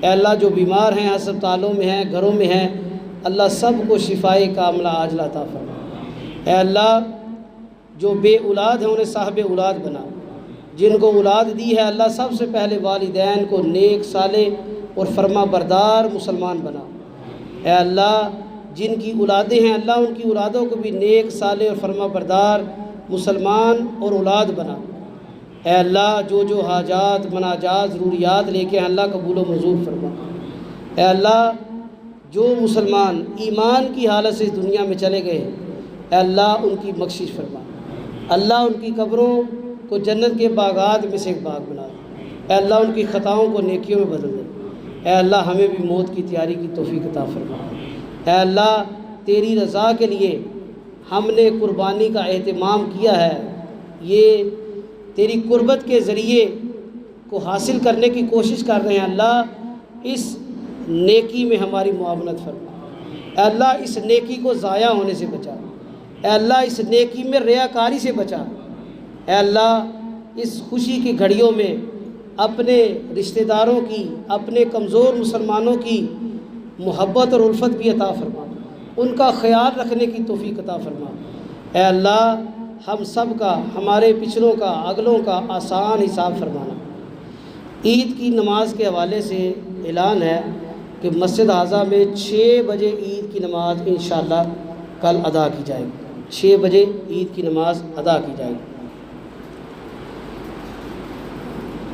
اے اللہ جو بیمار ہیں ہسپتالوں میں ہیں، گھروں میں ہیں، اللہ سب کو شفائے کاملہ عاجلہ عطا فرما۔ اے اللہ جو بے اولاد ہیں انہیں صاحب اولاد بنا، جن کو اولاد دی ہے اللہ سب سے پہلے والدین کو نیک صالح اور فرما بردار مسلمان بنا۔ اے اللہ جن کی اولادیں ہیں اللہ ان کی اولادوں کو بھی نیک صالح اور فرما بردار مسلمان اور اولاد بنا۔ اے اللہ جو حاجات مناجات ضروریات لے کے اللہ قبول و منظور فرما۔ اے اللہ جو مسلمان ایمان کی حالت سے اس دنیا میں چلے گئے اے اللہ ان کی بخشش فرما۔ اللہ ان کی قبروں کو جنت کے باغات میں سے ایک باغ بنا۔ اے اللہ ان کی خطاؤں کو نیکیوں میں بدل دے۔ اے اللہ ہمیں بھی موت کی تیاری کی توفیق عطا فرما۔ اے اللہ تیری رضا کے لیے ہم نے قربانی کا اہتمام کیا ہے، یہ تیری قربت کے ذریعے کو حاصل کرنے کی کوشش کر رہے ہیں اللہ اس نیکی میں ہماری معاونت فرما۔ اے اللہ اس نیکی کو ضائع ہونے سے بچا۔ اے اللہ اس نیکی میں ریاکاری سے بچا۔ اے اللہ اس خوشی کی گھڑیوں میں اپنے رشتہ داروں کی، اپنے کمزور مسلمانوں کی محبت اور الفت بھی عطا فرما، ان کا خیال رکھنے کی توفیق عطا فرما۔ اے اللہ ہم سب کا، ہمارے پچھلوں کا، اگلوں کا آسان حساب فرمانا۔ عید کی نماز کے حوالے سے اعلان ہے کہ مسجد اعظم میں 6 بجے عید کی نماز انشاءاللہ کل ادا کی جائے گی، 6 بجے عید کی نماز ادا کی جائے گی۔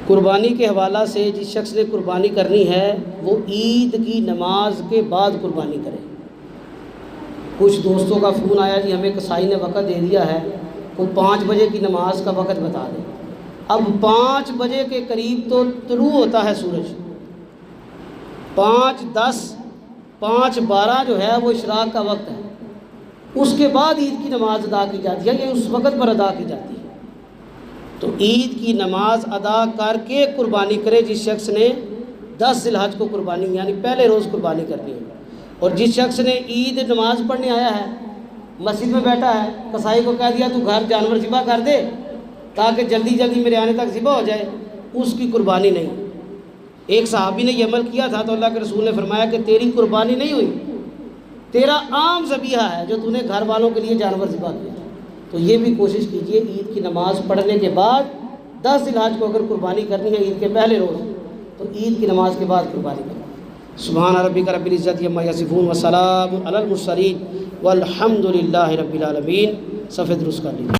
قربانی کے حوالہ سے جس شخص نے قربانی کرنی ہے وہ عید کی نماز کے بعد قربانی کرے۔ کچھ دوستوں کا فون آیا جی ہمیں کسائی نے وقت دے دیا ہے، کوئی 5 بجے کی نماز کا وقت بتا دیں۔ اب 5 بجے کے قریب تو طلوع ہوتا ہے سورج، 5:10 5:12 جو ہے وہ اشراق کا وقت ہے، اس کے بعد عید کی نماز ادا کی جاتی ہے، یہ اس وقت پر ادا کی جاتی ہے۔ تو عید کی نماز ادا کر کے قربانی کرے جس شخص نے 10 ذی الحج کو قربانی یعنی پہلے روز قربانی کرنی ہے۔ اور جس شخص نے عید نماز پڑھنے آیا ہے، مسجد میں بیٹھا ہے، کسائی کو کہہ دیا تو گھر جانور ذبح کر دے تاکہ جلدی جلدی میرے آنے تک ذبح ہو جائے، اس کی قربانی نہیں۔ ایک صحابی نے یہ عمل کیا تھا تو اللہ کے رسول نے فرمایا کہ تیری قربانی نہیں ہوئی، تیرا عام ذبیحہ ہے جو تو نے گھر والوں کے لیے جانور ذبح کیا۔ تو یہ بھی کوشش کیجئے عید کی نماز پڑھنے کے بعد 10 ذی الحج کو اگر قربانی کرنی ہے عید کے پہلے روز تو عید کی نماز کے بعد قربانی کریں۔ سبحان ربک رب العزت عما یصفون وسلام علی المرسلین والحمد للہ رب العالمین۔ صفحہ درست کر لیجیے۔